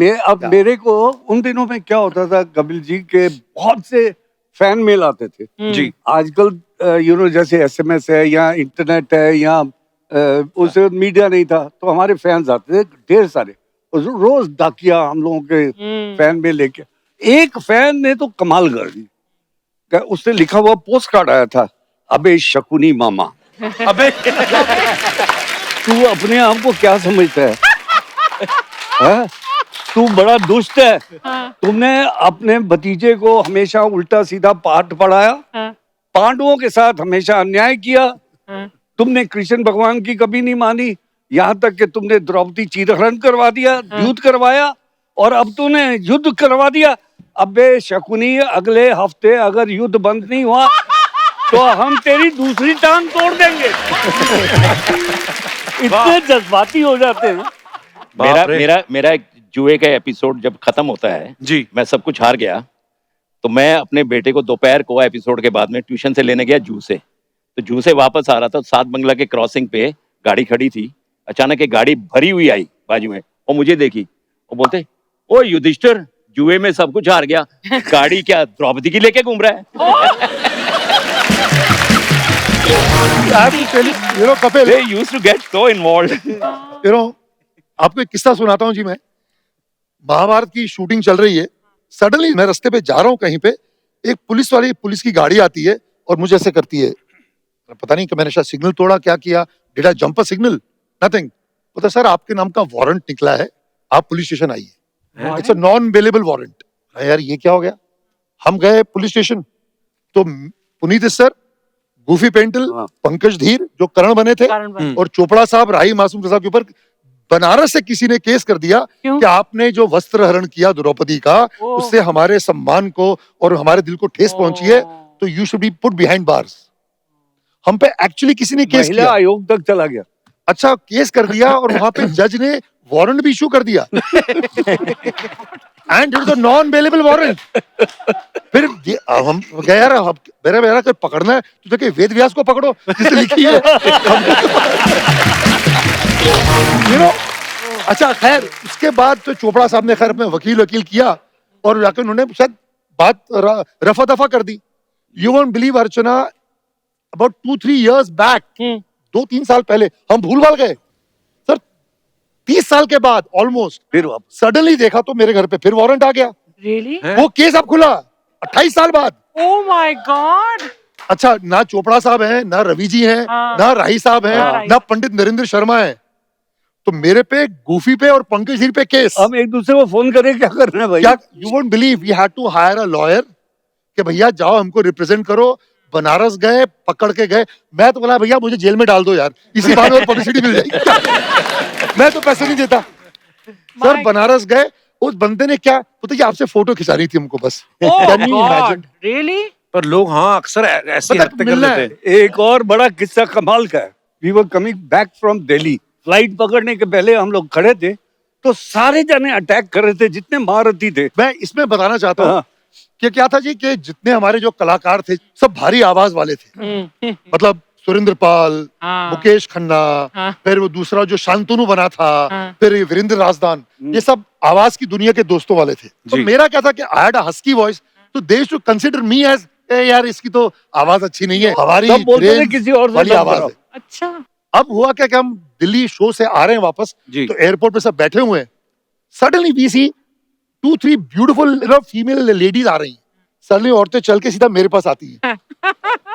मेरे को उन दिनों में क्या होता था, कपिल जी के बहुत से फैन मेल आते थे जी। आजकल जैसे SMS है या इंटरनेट है या उस मीडिया नहीं था, तो हमारे फैंस आते थे ढेर सारे, रोज डाकिया हम लोगों के फैन में लेके, एक फैन ने तो कमाल कर दी, उसने लिखा हुआ पोस्ट कार्ड आया था, अबे शकुनी मामा। अबे तू अपने आप को क्या समझता है? तू बड़ा दुष्ट है। तुमने अपने भतीजे को हमेशा उल्टा सीधा पाठ पढ़ाया, पांडवों के साथ हमेशा अन्याय किया, तुमने कृष्ण भगवान की कभी नहीं मानी, यहाँ तक कि तुमने द्रौपदी चीरहरण करवा दिया, युद्ध करवाया, और अब तूने युद्ध करवा दिया। अबे शकुनी, अगले हफ्ते अगर युद्ध बंद नहीं हुआ तो हम तेरी दूसरी टांग तोड़ देंगे। इतने जज्बाती हो जाते हैं। मेरा एक जुए का एपिसोड जब खत्म होता है जी, मैं सब कुछ हार गया, तो मैं अपने बेटे को दोपहर को एपिसोड के बाद में ट्यूशन से लेने गया जू से। तो जू से वापस आ रहा था, 7 बंगला के क्रॉसिंग पे गाड़ी खड़ी थी, अचानक एक गाड़ी भरी हुई आई बाजू में और मुझे देखी और बोलते, ओ युधिष्ठिर, जुए में सब कुछ हार गया, गाड़ी क्या द्रौपदी की लेके घूम रहा है? You know, Kapil, They used to get so involved. you know, आपको एक किस्सा सुनाता हूँ जी। मैं महाभारत की शूटिंग चल रही है, सडनली मैं रास्ते पे जा रहा हूँ कहीं पे, एक पुलिस की गाड़ी आती है और मुझे ऐसे करती है, पता नहीं कि मैंने शायद सिग्नल तोड़ा, क्या किया, did I jump a signal, nothing. पता सर आपके नाम का वारंट निकला है, आप पुलिस स्टेशन आइए, it's a non available warrant. यार ये क्या हो गया? हम गए पुलिस स्टेशन, तो पुनीत सर, गूफी पेंटल, पंकज धीर जो करण बने थे, और चोपड़ा साहब, राही मासूम साहब के ऊपर बनारस से किसी ने केस कर दिया कि आपने जो वस्त्र हरण किया द्रौपदी का, उससे हमारे सम्मान को और हमारे दिल को ठेस पहुंची है, तो you should be put behind bars. हम पे एक्चुअली किसी ने केस किया, आयोग तक चला गया। अच्छा, केस कर दिया और वहां पे जज ने वारंट भी इशू कर दिया, and it is a non available warrant. फिर हम गए, यार मेरा कोई पकड़ना है तो देखिए वेद व्यास को पकड़ो जिसने लिखी है। you know, अच्छा खैर उसके बाद तो चोपड़ा साहब ने खैर अपने वकील किया और जाकर उन्होंने शायद बात रफा दफा कर दी। You won't believe Archana, about 2-3 years back, 2-3 साल पहले हम भूल भाल गए सर, 30 साल के बाद ऑलमोस्ट फिर सडनली देखा तो मेरे घर पे फिर वारंट आ गया। Really? वो केस अब खुला 28 साल बाद। Oh my God! अच्छा, ना चोपड़ा साहब हैं, ना रवि जी हैं, ना राही साहब हैं, ना पंडित नरेंद्र शर्मा हैं, तो मेरे पे, गूफी पे और पंकज धीर पे केस। हम एक दूसरे को फोन करें, क्या करना है भाई? क्या you won't believe, we had to hire a lawyer कि भैया जाओ हमको रिप्रेजेंट करो। बनारस गए, पकड़ के गए, मैं तो बोला भैया मुझे जेल में डाल दो यार, इसी बहाने और पब्लिसिटी मिल जाएगी। मैं तो पैसे नहीं देता सर। बनारस गए, उस बंदे ने क्या पता कि आपसे फोटो खिंचा रही थी हमको बस। Can you imagine? Really? पर लोग हाँ अक्सर ऐसी हरकतें कर लेते हैं। एक और बड़ा किस्सा कमाल का है। We were coming back from Delhi, flight पकड़ने के पहले हम लोग खड़े थे, तो सारे जने अटैक कर रहे थे जितने महारथी थे। मैं इसमें बताना चाहता हूँ कि क्या था जी कि जितने हमारे जो कलाकार थे सब भारी आवाज वाले थे, मतलब सुरेंद्र पाल, मुकेश खन्ना, फिर वो दूसरा जो शांतनु बना था, फिर वीरेंद्र राजदान, ये सब आवाज की दुनिया के दोस्तों वाले थे। तो मेरा क्या था कि I had a husky voice, तो दे टू कंसीडर मी एज यार इसकी तो आवाज अच्छी नहीं है, हमारी किसी और वाली आवाज है। अच्छा, अब हुआ क्या कि हम दिल्ली शो से आ रहे हैं वापस, तो एयरपोर्ट पे सब बैठे हुए हैं, suddenly we see 2-3 beautiful female ladies आ रही हैं। सडनली औरतें चल के सीधा मेरे पास आती हैं।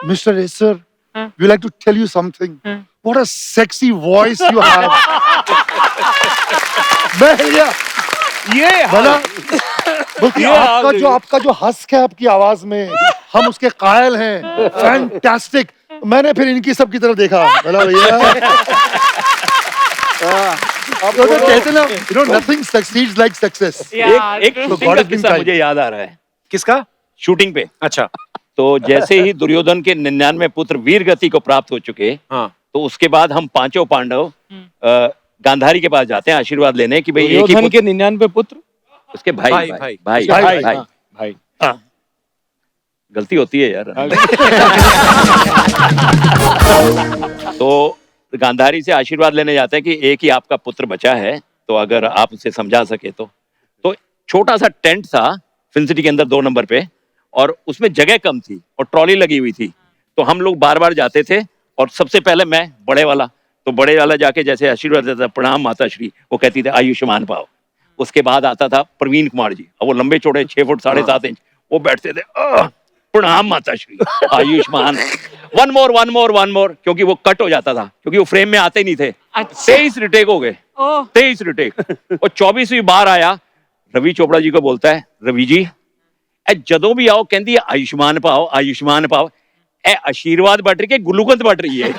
Mister Acer, we like to tell you something. What a sexy voice you have. मैं ये बोला, बोलती आपका जो हस्क है आपकी आवाज में, हम उसके कायल हैं, फैंटास्टिक। मैंने फिर इनकी सब की तरफ देखा, बोला भैया तो कहते ना, you know nothing succeeds like success. एक शूटिंग का किस्सा मुझे याद आ रहा है। किसका? शूटिंग पे। अच्छा। तो जैसे ही दुर्योधन के 99 पुत्र वीर गति को प्राप्त हो चुके, तो उसके बाद हम पांचों पांडव गांधारी के पास जाते हैं आशीर्वाद लेने कि भाई एक ही के 99 पुत्र, उसके भाई गलती होती है यार। तो गांधारी से आशीर्वाद लेने जाते हैं कि एक ही आपका पुत्र बचा है, तो अगर आप उसे समझा सके तो छोटा सा टेंट था फिल्म सिटी के अंदर 2 नंबर पे, और उसमें जगह कम थी और ट्रॉली लगी हुई थी, तो हम लोग बार बार जाते थे, और सबसे पहले मैं बड़े वाला जाके जैसे आशीर्वाद देता, प्रणाम माता श्री, वो कहती थी आयुष्मान पाओ, उसके बाद आता था प्रवीण कुमार जी, अब वो लंबे चौड़े 6 फुट 7.5 इंच, वो बैठते थे, प्रणाम माता श्री, आयुष्मान, वन मोर, क्योंकि वो कट हो जाता था, क्योंकि वो फ्रेम में आते नहीं थे। 23 रिटेक हो गए, 23 रिटेक, और 24वीं बार आया, रवि चोपड़ा जी को बोलता है, रवि जी जदों भी आओ कहती है आयुष्मान पाओ, ए आशीर्वाद बट रही है, गुलूकंद बट रही है।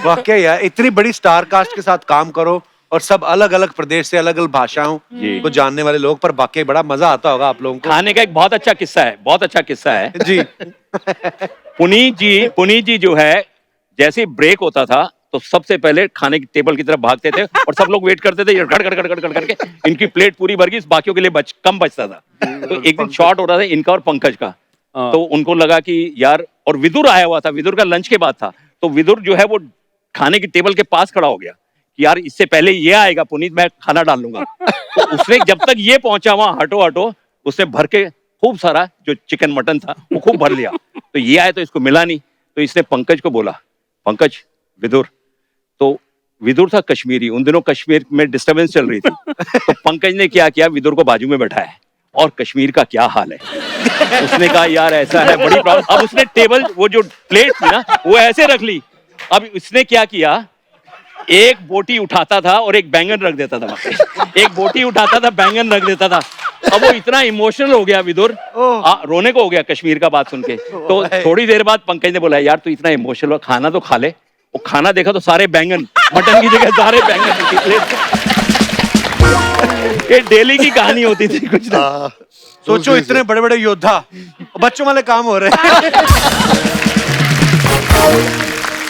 वाकई यार, इतनी बड़ी स्टार कास्ट के साथ काम करो और सब अलग अलग प्रदेश से अलग अलग भाषाओं को जानने वाले लोग, पर वाकई बड़ा मजा आता होगा आप लोगों को। खाने का एक बहुत अच्छा किस्सा है जी। पुनीत जी जो है, जैसे ब्रेक होता था तो सबसे पहले खाने की टेबल की तरफ भागते थे और सब लोग वेट करते थे, गड़ करके इनकी प्लेट पूरी भर गई, बाकियों के लिए कम बचता था। तो एक दिन शॉर्ट हो रहा था इनका और पंकज का, तो उनको लगा कि यार, और विदुर आया हुआ था, विदुर का लंच के बाद था, तो विदुर जो है वो खाने की टेबल के पास खड़ा हो गया कि यार इससे पहले ये आएगा पुनीत, मैं खाना डाल लूंगा। तो उसने जब तक ये पहुंचा वहां हटो उसने भर के खूब सारा जो चिकन मटन था वो खूब भर लिया। तो ये आया तो इसको मिला नहीं, तो इसने पंकज को बोला, पंकज विदुर, तो विदुर था कश्मीरी, उन दिनों कश्मीर में डिस्टर्बेंस चल रही थी, तो पंकज ने क्या किया, विदुर को बाजू में बैठाया, और कश्मीर का क्या हाल है। उसने कहा यार ऐसा है, बड़ी प्रॉब्लम। अब उसने टेबल, वो जो प्लेट थी ना, वो ऐसे रख ली। अब इसने क्या किया, एक बोटी उठाता था और एक बैंगन रख देता था, एक बोटी उठाता था, बैंगन रख देता था। अब वो इतना इमोशनल हो गया विदुर, रोने को हो गया कश्मीर का बात सुन के। तो थोड़ी देर बाद पंकज ने बोला यार तू इतना इमोशनल हो, खाना तो खा ले। वो खाना देखा तो सारे बैंगन, मटन की जगह सारे बैंगन की प्लेट। ये डेली की कहानी होती थी कुछ ना। सोचो इतने बड़े बड़े योद्धा, बच्चों वाले काम हो रहे हैं।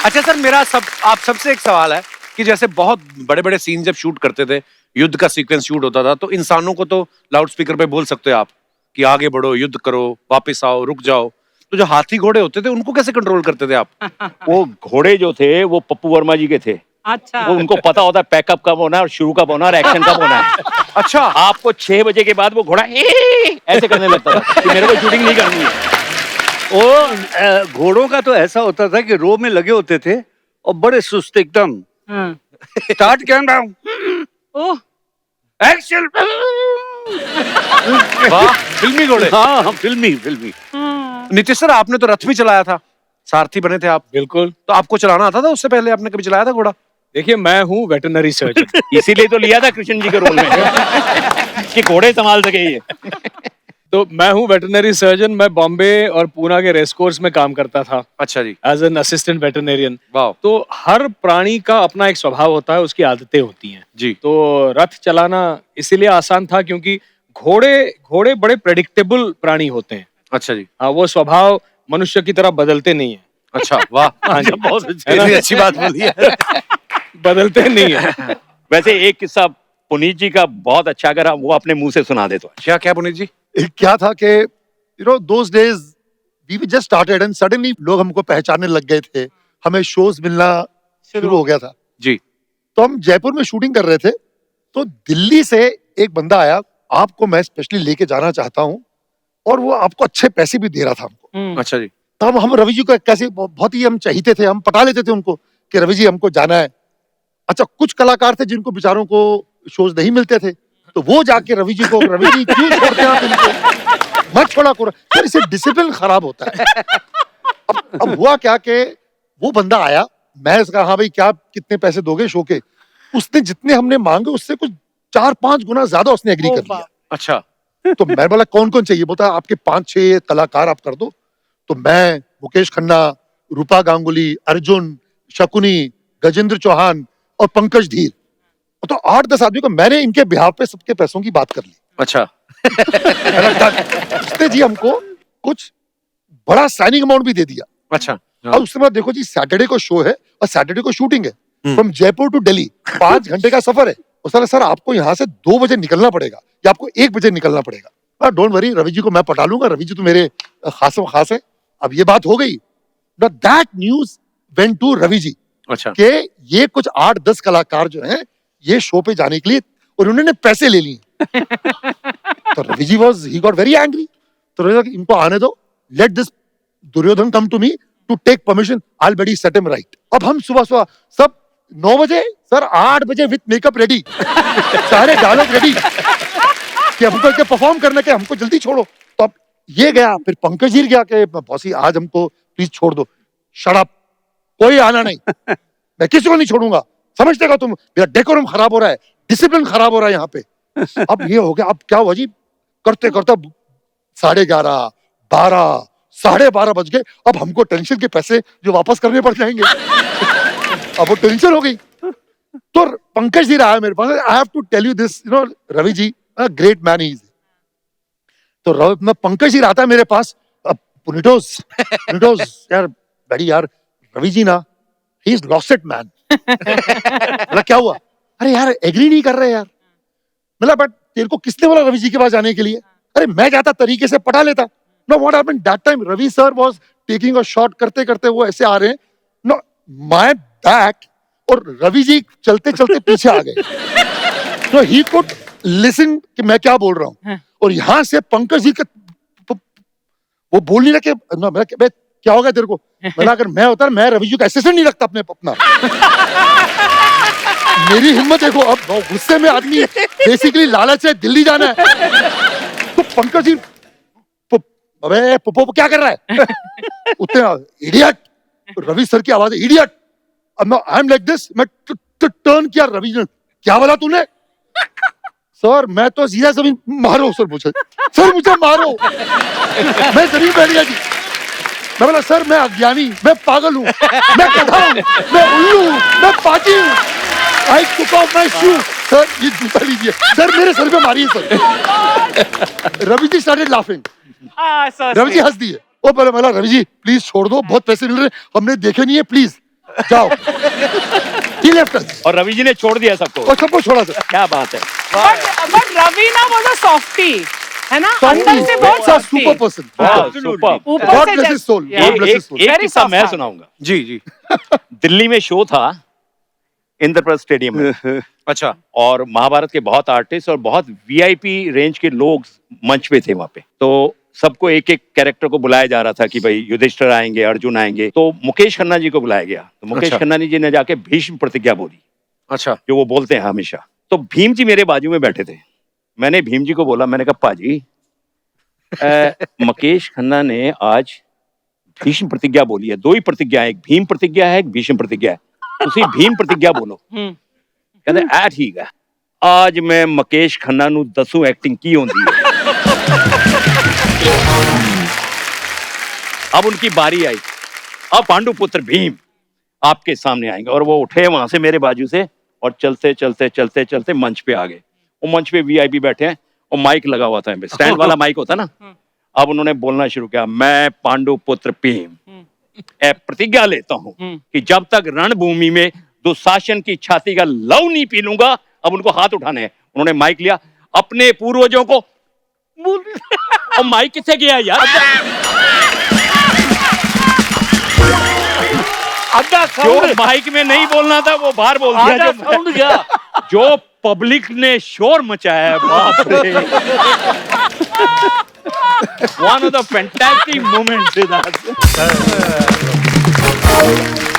अच्छा सर, आप सबसे एक सवाल है कि जैसे बहुत बड़े बड़े सीन जब शूट करते थे, युद्ध का सीक्वेंस शूट होता था, तो इंसानों को तो लाउड स्पीकर पे बोल सकते हो आप कि आगे बढ़ो, युद्ध करो, वापस आओ, रुक जाओ। तो जो हाथी घोड़े होते थे उनको कैसे कंट्रोल करते थे आप? वो घोड़े जो थे वो पप्पू वर्मा जी के थे। अच्छा। वो उनको पता होता है पैकअप कब होना है और शुरू कब होना है और एक्शन कब होना है। अच्छा। आपको 6 बजे के बाद वो घोड़ा ऐसे करने लगता था कि मेरे को शूटिंग नहीं करनी है। वो घोड़ों का तो ऐसा होता था कि रो में लगे होते थे और बड़े सुस्त एकदम। Start camera, action. वाह, फिल्मी घोड़े। हाँ, फिल्मी। नीतीश सर, आपने तो रथ भी चलाया था, सारथी बने थे आप। बिल्कुल। तो आपको चलाना आता था उससे पहले? आपने कभी चलाया था घोड़ा? देखिए, मैं हूँ वेटरनरी सर्जन। इसीलिए तो लिया था कृष्ण जी के रोल में कि घोड़े संभाल सके ये। तो मैं हूँ वेटरनरी सर्जन। मैं बॉम्बे और पूना के रेस कोर्स में काम करता था। अच्छा जी। As an assistant veterinarian. वाह। तो हर प्राणी का अपना एक स्वभाव होता है, उसकी आदतें होती हैं जी। तो रथ चलाना इसीलिए आसान था क्योंकि घोड़े बड़े प्रेडिक्टेबल प्राणी होते हैं। अच्छा जी। हाँ, वो स्वभाव मनुष्य की तरह बदलते नहीं है। अच्छा, वाह। हाँ जी, बहुत अच्छी बात बोली है। बदलते नहीं है। वैसे एक किस्सा पुनीत जी का बहुत अच्छा, अगर आप वो अपने मुंह से सुना दे तो। क्या पुनीत जी? क्या था कि those days we just started and suddenly लोग हमको पहचानने लग गए थे, हमें शोज मिलना शुरू हो गया था जी। तो हम जयपुर में शूटिंग कर रहे थे, तो दिल्ली से एक बंदा आया, आपको मैं स्पेशली लेके जाना चाहता हूँ, और वो आपको अच्छे पैसे भी दे रहा था हमको। अच्छा जी। तब हम रवि जी को कैसे बहुत ही हम चाहते थे, हम पटा लेते थे उनको कि रवि जी हमको जाना है। अच्छा, कुछ कलाकार थे जिनको बेचारों को शोज नहीं मिलते थे, तो वो जाके रवि जी क्यों छोड़ते हैं आप इनको, मत छोड़ा करो सर, इससे डिसिप्लिन खराब होता है। अब हुआ क्या कि वो बंदा आया, मैं कहा हाँ भाई क्या कितने पैसे दोगे शो के? उसने जितने हमने मांगे उससे कुछ 4-5 गुना ज्यादा उसने एग्री कर लिया। अच्छा। तो मैं बोला कौन कौन चाहिए? बोलता आपके 5-6 कलाकार आप कर दो। तो मैं, मुकेश खन्ना, रूपा गांगुली, अर्जुन, शकुनी, गजेंद्र चौहान और पंकज धीर, तो 8-10 आदमी को मैंने इनके बिहार पे सबके पैसों की बात कर ली। अच्छा। उसने जी हमको कुछ बड़ा साइनिंग अमाउंट भी दे दिया। अच्छा। और उसके बाद देखो जी, सैटरडे को शो है और सैटरडे को शूटिंग है, फ्रॉम जयपुर टू दिल्ली 5 घंटे का सफर है। उसने सर आपको यहाँ से 2 बजे निकलना पड़ेगा या आपको 1 बजे निकलना पड़ेगा। डोंट वरी, रवि जी को मैं पटा लूंगा, रवि जी तो मेरे खास है। अब ये बात हो गई। That news went to Ravi ji. अच्छा। कि ये कुछ 8-10 कलाकार जो हैं ये शो पे जाने के लिए, और उन्होंने पैसे ले लिए। तो Ravi ji he got very angry. तो रवि जी, इनको आने दो, let this Duryodhan come to me to take permission, I'll better set him right. अब हम सुबह सुबह सब 9 बजे सर 8 बजे विथ मेकअप रेडी सारे डायलॉग रेडी कि हमको इनके परफॉर्म करने के हमको जल्दी छोड़ो। तो अब ये गया, फिर पंकज जी गया कि बॉसी आज हमको प्लीज छोड़ दो, शट अप, कोई आना नहीं, मैं किसी को नहीं छोड़ूंगा, समझते हो तुम, मेरा डेकोरम खराब हो रहा है, डिसिप्लिन खराब हो रहा है यहाँ पे। अब ये हो गया, अब क्या हुआ जी, करते करते 11:30, 12, 12:30 बज गए। अब हमको टेंशन के पैसे जो वापस करने पड़ जाएंगे अब वो टेंशन हो गई। तो पंकज जी रहा है मेरे पास, I have to tell you this, you know Ravi ji great man is. तो मैं पंकज जी रहा था मेरे पास, पुनिटोस यार बड़ी यार रवि जी ना, he is lost it man. मतलब क्या हुआ, अरे यार एग्री नहीं कर रहे यार, मतलब बट तेरे को किसने बोला रवि जी के पास जाने के लिए, अरे मैं जाता तरीके से पढ़ा लेता। No what happened that time, Ravi sir was taking a shot, करते करते वो ऐसे आ रहे हैं, नो माय बैक, और रवि जी चलते चलते पीछे आ गए। तो ही कुड लिसन कि मैं क्या बोल रहा हूँ, और यहाँ से पंकज जी के वो बोल नहीं रहे कि मैं क्या होगा तेरे को, मतलब अगर मैं होता मैं रवि जी का असिस्टेंट नहीं रखता अपना। मेरी हिम्मत देखो, अब गुस्से में आदमी बेसिकली लालच है, दिल्ली जाना है। तो पंकज जी अबे पुप्पो क्या कर रहा है उतने इडियट, रवि सर की आवाज है इडियट। अब आई एम लाइक दिस, मैं टर्न किया, रवि जी क्या बोला तूने, सर मैं तो सीधा जमीन मारो, सर मुझे मारो। मैं जमीन बैठ गया जी, मैं बोला सर मैं अज्ञानी, मैं पागल हूँ, मैं गधा हूँ, मैं उल्लू हूँ, मैं पाजी हूँ। I took off my shoe. Sir ये जूता लीजिए, सर मेरे सर पे मारिए sir. Ravi ji started laughing. Ravi ji हंस दिए। ओ पहले बोला रवि जी प्लीज छोड़ दो, बहुत पैसे मिल रहे, हमने देखे नहीं है, प्लीज जाओ। He left us. और रवि जी ने छोड़ दिया सबको, और सबको छोड़ा सर। क्या बात है। But Ravi na was a softie, है ना, अंदर से बहुत softie। Super person. Super. God bless his soul. God bless his soul. एक किस्सा मैं सुनाऊंगा। जी दिल्ली में शो था इंद्रप्रस्थ स्टेडियम में, अच्छा, और महाभारत के बहुत आर्टिस्ट और बहुत वीआईपी रेंज के लोग मंच पे थे वहां पे। तो सबको एक एक कैरेक्टर को बुलाया जा रहा था कि भाई युधिष्ठिर आएंगे, अर्जुन आएंगे। तो मुकेश खन्ना जी को बुलाया गया, तो मुकेश खन्ना जी ने जाके भीष्म प्रतिज्ञा बोली, अच्छा, जो वो बोलते हैं हमेशा। तो भीम जी मेरे बाजू में बैठे थे, मैंने भीम जी को बोला, मैंने कहा पाजी मुकेश खन्ना ने आज भीष्म प्रतिज्ञा बोली है, 2 ही प्रतिज्ञा है, एक भीम प्रतिज्ञा है, एक भीष्म प्रतिज्ञा है, ਤੁਸੀਂ भीम प्रतिज्ञा बोलो। कहते आ ठीक है, आज मैं मुकेश खन्ना नू दसू एक्टिंग की होंदी है। अब उनकी बारी आई, अब पांडुपुत्र भीम आपके सामने आएंगे, और वो उठे वहां से मेरे बाजू से और चलते चलते चलते चलते मंच पे आ गए। वो मंच पे वीआईपी बैठे हैं और माइक लगा हुआ था, स्टैंड वाला माइक होता ना। अब उन्होंने बोलना शुरू किया, मैं पांडुपुत्र भीम प्रतिज्ञा लेता हूं कि जब तक रणभूमि में दुशासन की छाती का लव नहीं पी लूंगा। अब उनको हाथ उठाने हैं, उन्होंने माइक लिया, अपने पूर्वजों को और माइक किससे गया यार, जो माइक में नहीं बोलना था वो बाहर बोल दिया, जो पब्लिक ने शोर मचाया है, बाप रे। One of the fantastic moments in that.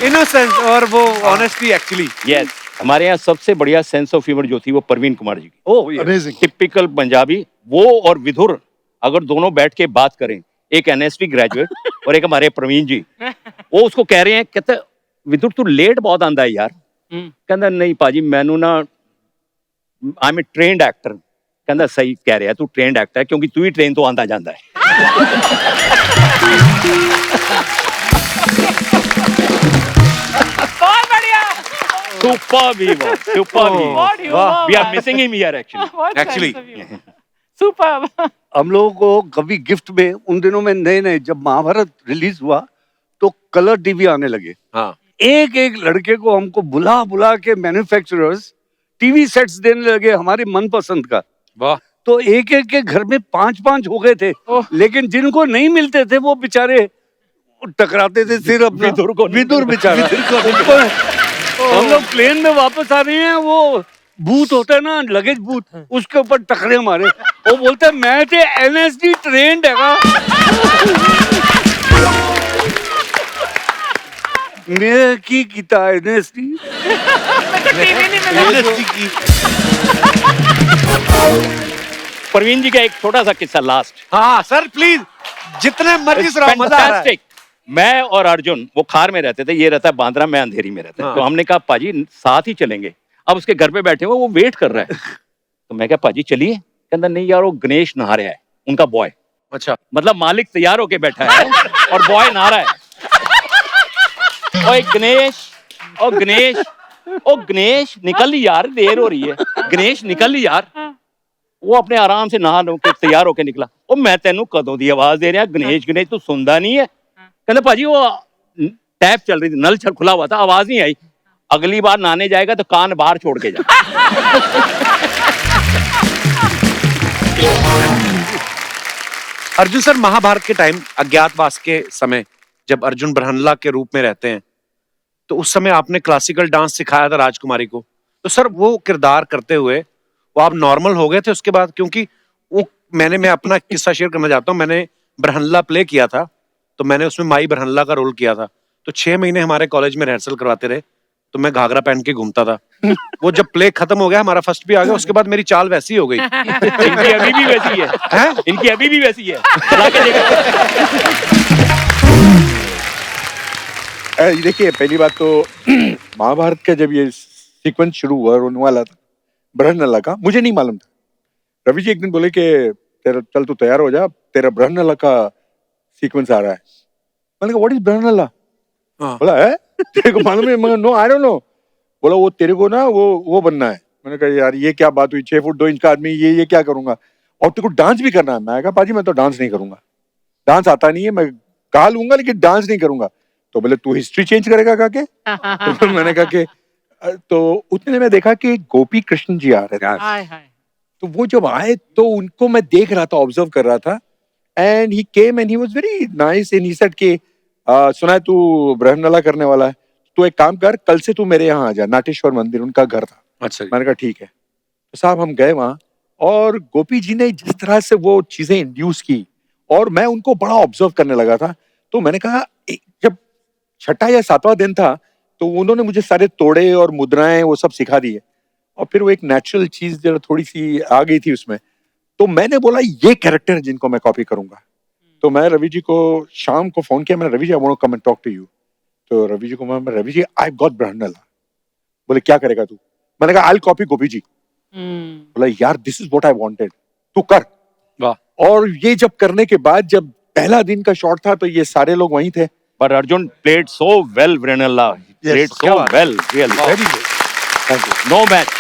Innocence और वो ऑनेस्टी एक्चुअली। Yes, हमारे यहाँ सबसे बढ़िया सेंस ऑफ ह्यूमर जो थी वो परवीन कुमार जी की। ओह Amazing. टिपिकल पंजाबी। वो और विधुर अगर दोनों बैठ के बात करें, एक एनएसटी ग्रेजुएट और एक हमारे प्रवीण जी, वो उसको कह रहे हैं, कहते विधुर तू लेट बहुत आंदा है यार। कहता नहीं पाजी मैनू ना, I am a trained actor. कहता सही कह रहा है, तू ट्रेन्ड एक्टर है क्योंकि तू ही ट्रेन तो आंदा जाता है। बहुत बढ़िया। Superb. We are missing him here actually. Superb. हम लोगों को कभी गिफ्ट में उन दिनों में नए जब महाभारत रिलीज हुआ तो कलर टीवी आने लगे। हाँ, एक एक लड़के को हमको बुला बुला के मैन्युफैक्चरर्स टीवी सेट्स देने लगे हमारे मनपसंद का। वाह। तो एक एक के घर में 5-5 हो गए थे, लेकिन जिनको नहीं मिलते थे वो बेचारे टकराते थे सिर अपना। विदुर बेचारा। हम लोग प्लेन में वापस आ रहे हैं, वो बूथ होता है ना, लगेज बूथ, उसके ऊपर टकरे मारे। वो बोलते हैं मैं थे एनएसडी ट्रेंड है। मैं की किता एनएसटी टीवी नहीं मिला। प्रवीण जी का एक छोटा सा किस्सा लास्ट। हाँ सर प्लीज, जितने मर्जी सुनाओ, मजा आ रहा है। Fantastic। मैं और अर्जुन वो खार में रहते थे, ये रहता है बांद्रा, मैं अंधेरी में रहता है। हाँ। तो हमने कहा पाजी साथ ही चलेंगे। अब उसके घर पे बैठे हुए वो वेट कर रहा है। तो मैं क्या पाजी चलिए, कहता नहीं यार वो गणेश नहा रहा है, उनका बॉय। अच्छा, मतलब मालिक तैयार होके बैठा है और बॉय नहा रहा है। ओए गणेश, ओ गणेश, ओ गणेश निकल यार, देर हो रही है, गणेश निकल यार। वो अपने आराम से नहा लो के तैयार होके निकला। ओ मैं तेनू कदों दी आवाज दे रहा गणेश गणेश, तू सुनदा नहीं है? कहते पाजी वो टैप चल रही थी, नल खुला हुआ था, आवाज नहीं आई। अगली बार नहाने जाएगा तो कान बाहर छोड़ के जा। अर्जुन सर, महाभारत के टाइम अज्ञातवास के समय जब अर्जुन ब्रहनला के रूप में रहते हैं, तो उस समय आपने क्लासिकल डांस सिखाया था राजकुमारी को। तो सर वो किरदार करते हुए वो आप नॉर्मल हो गए थे उसके बाद? क्योंकि वो मैं अपना किस्सा शेयर करना चाहता हूँ। मैंने ब्रहनला प्ले किया था, तो मैंने उसमें माई ब्रहनला का रोल किया था। तो 6 महीने हमारे कॉलेज में रिहर्सल करवाते रहे, तो मैं घाघरा पहन के घूमता था। वो जब प्ले खत्म हो गया, हमारा फर्स्ट भी आ गया, उसके बाद मेरी चाल वैसी हो गई। इनकी अभी भी वैसी है, इनकी अभी भी वैसी है। चला के देखिए पहली बात तो महाभारत का जब ये सीक्वेंस शुरू हुआ होने वाला था ब्रहनला का, मुझे नहीं मालूम था। रवि जी एक दिन बोले कि तेरा चल तू तैयार हो जा, तेरा ब्रहनला का सीक्वेंस आ रहा है। मैंने कहा व्हाट इज ब्रहनला? बोला है तेरे को मालूम है? मैं नो आई डोंट नो। बोला वो तेरे को ना वो बनना है। मैंने कहा यार ये क्या बात हुई, 6 फुट 2 इंच का आदमी, ये क्या करूंगा, और तेरे को डांस भी करना है। मैं कहा पाजी मैं तो डांस नहीं करूंगा, डांस आता नहीं है, मैं गा लूंगा लेकिन डांस नहीं करूंगा। तो बोले तू हिस्ट्री चेंज करेगा का के? तो मैंने कहा कि तो उतने में देखा कि गोपी कृष्ण जी आ रहे थे। हाय हाय। तो वो जब आए तो उनको मैं देख रहा था, ऑब्जर्व कर रहा था, and he came and he was very nice and he said कि सुना है तू ब्रहनला करने वाला है, तो एक काम कर कल से तू मेरे यहाँ आ जा। नाटेश्वर मंदिर उनका घर था। अच्छा, मैंने कहा ठीक है। तो साहब हम गए वहां, और गोपी जी ने जिस तरह से वो चीजें इंड्यूस की और मैं उनको बड़ा ऑब्जर्व करने लगा था। तो मैंने कहा जब 6वां या 7वां दिन था तो उन्होंने मुझे सारे तोड़े और मुद्राएं वो सब सिखा दिए, और फिर वो एक नेचुरल चीज जो थोड़ी सी आ गई थी उसमें। तो मैंने बोला ये कैरेक्टर जिनको मैं कॉपी करूंगा। तो मैं रवि जी को शाम को फोन किया, मैंने Ravi ji I want to come and talk to you. तो रवि जी को मैं रवि जी आई गॉट ब्रहनला। बोले क्या करेगा तू? मैंने कहा आई विल कॉपी गोपी जी। बोला यार this is what I wanted, तू कर। वाह। और ये जब करने के बाद जब पहला दिन का शॉट था तो ये सारे लोग वहीं थे। But Arjun played so well, Brunella. Yes, Played क्या so बात। well, really. Very good. Thank you. No match.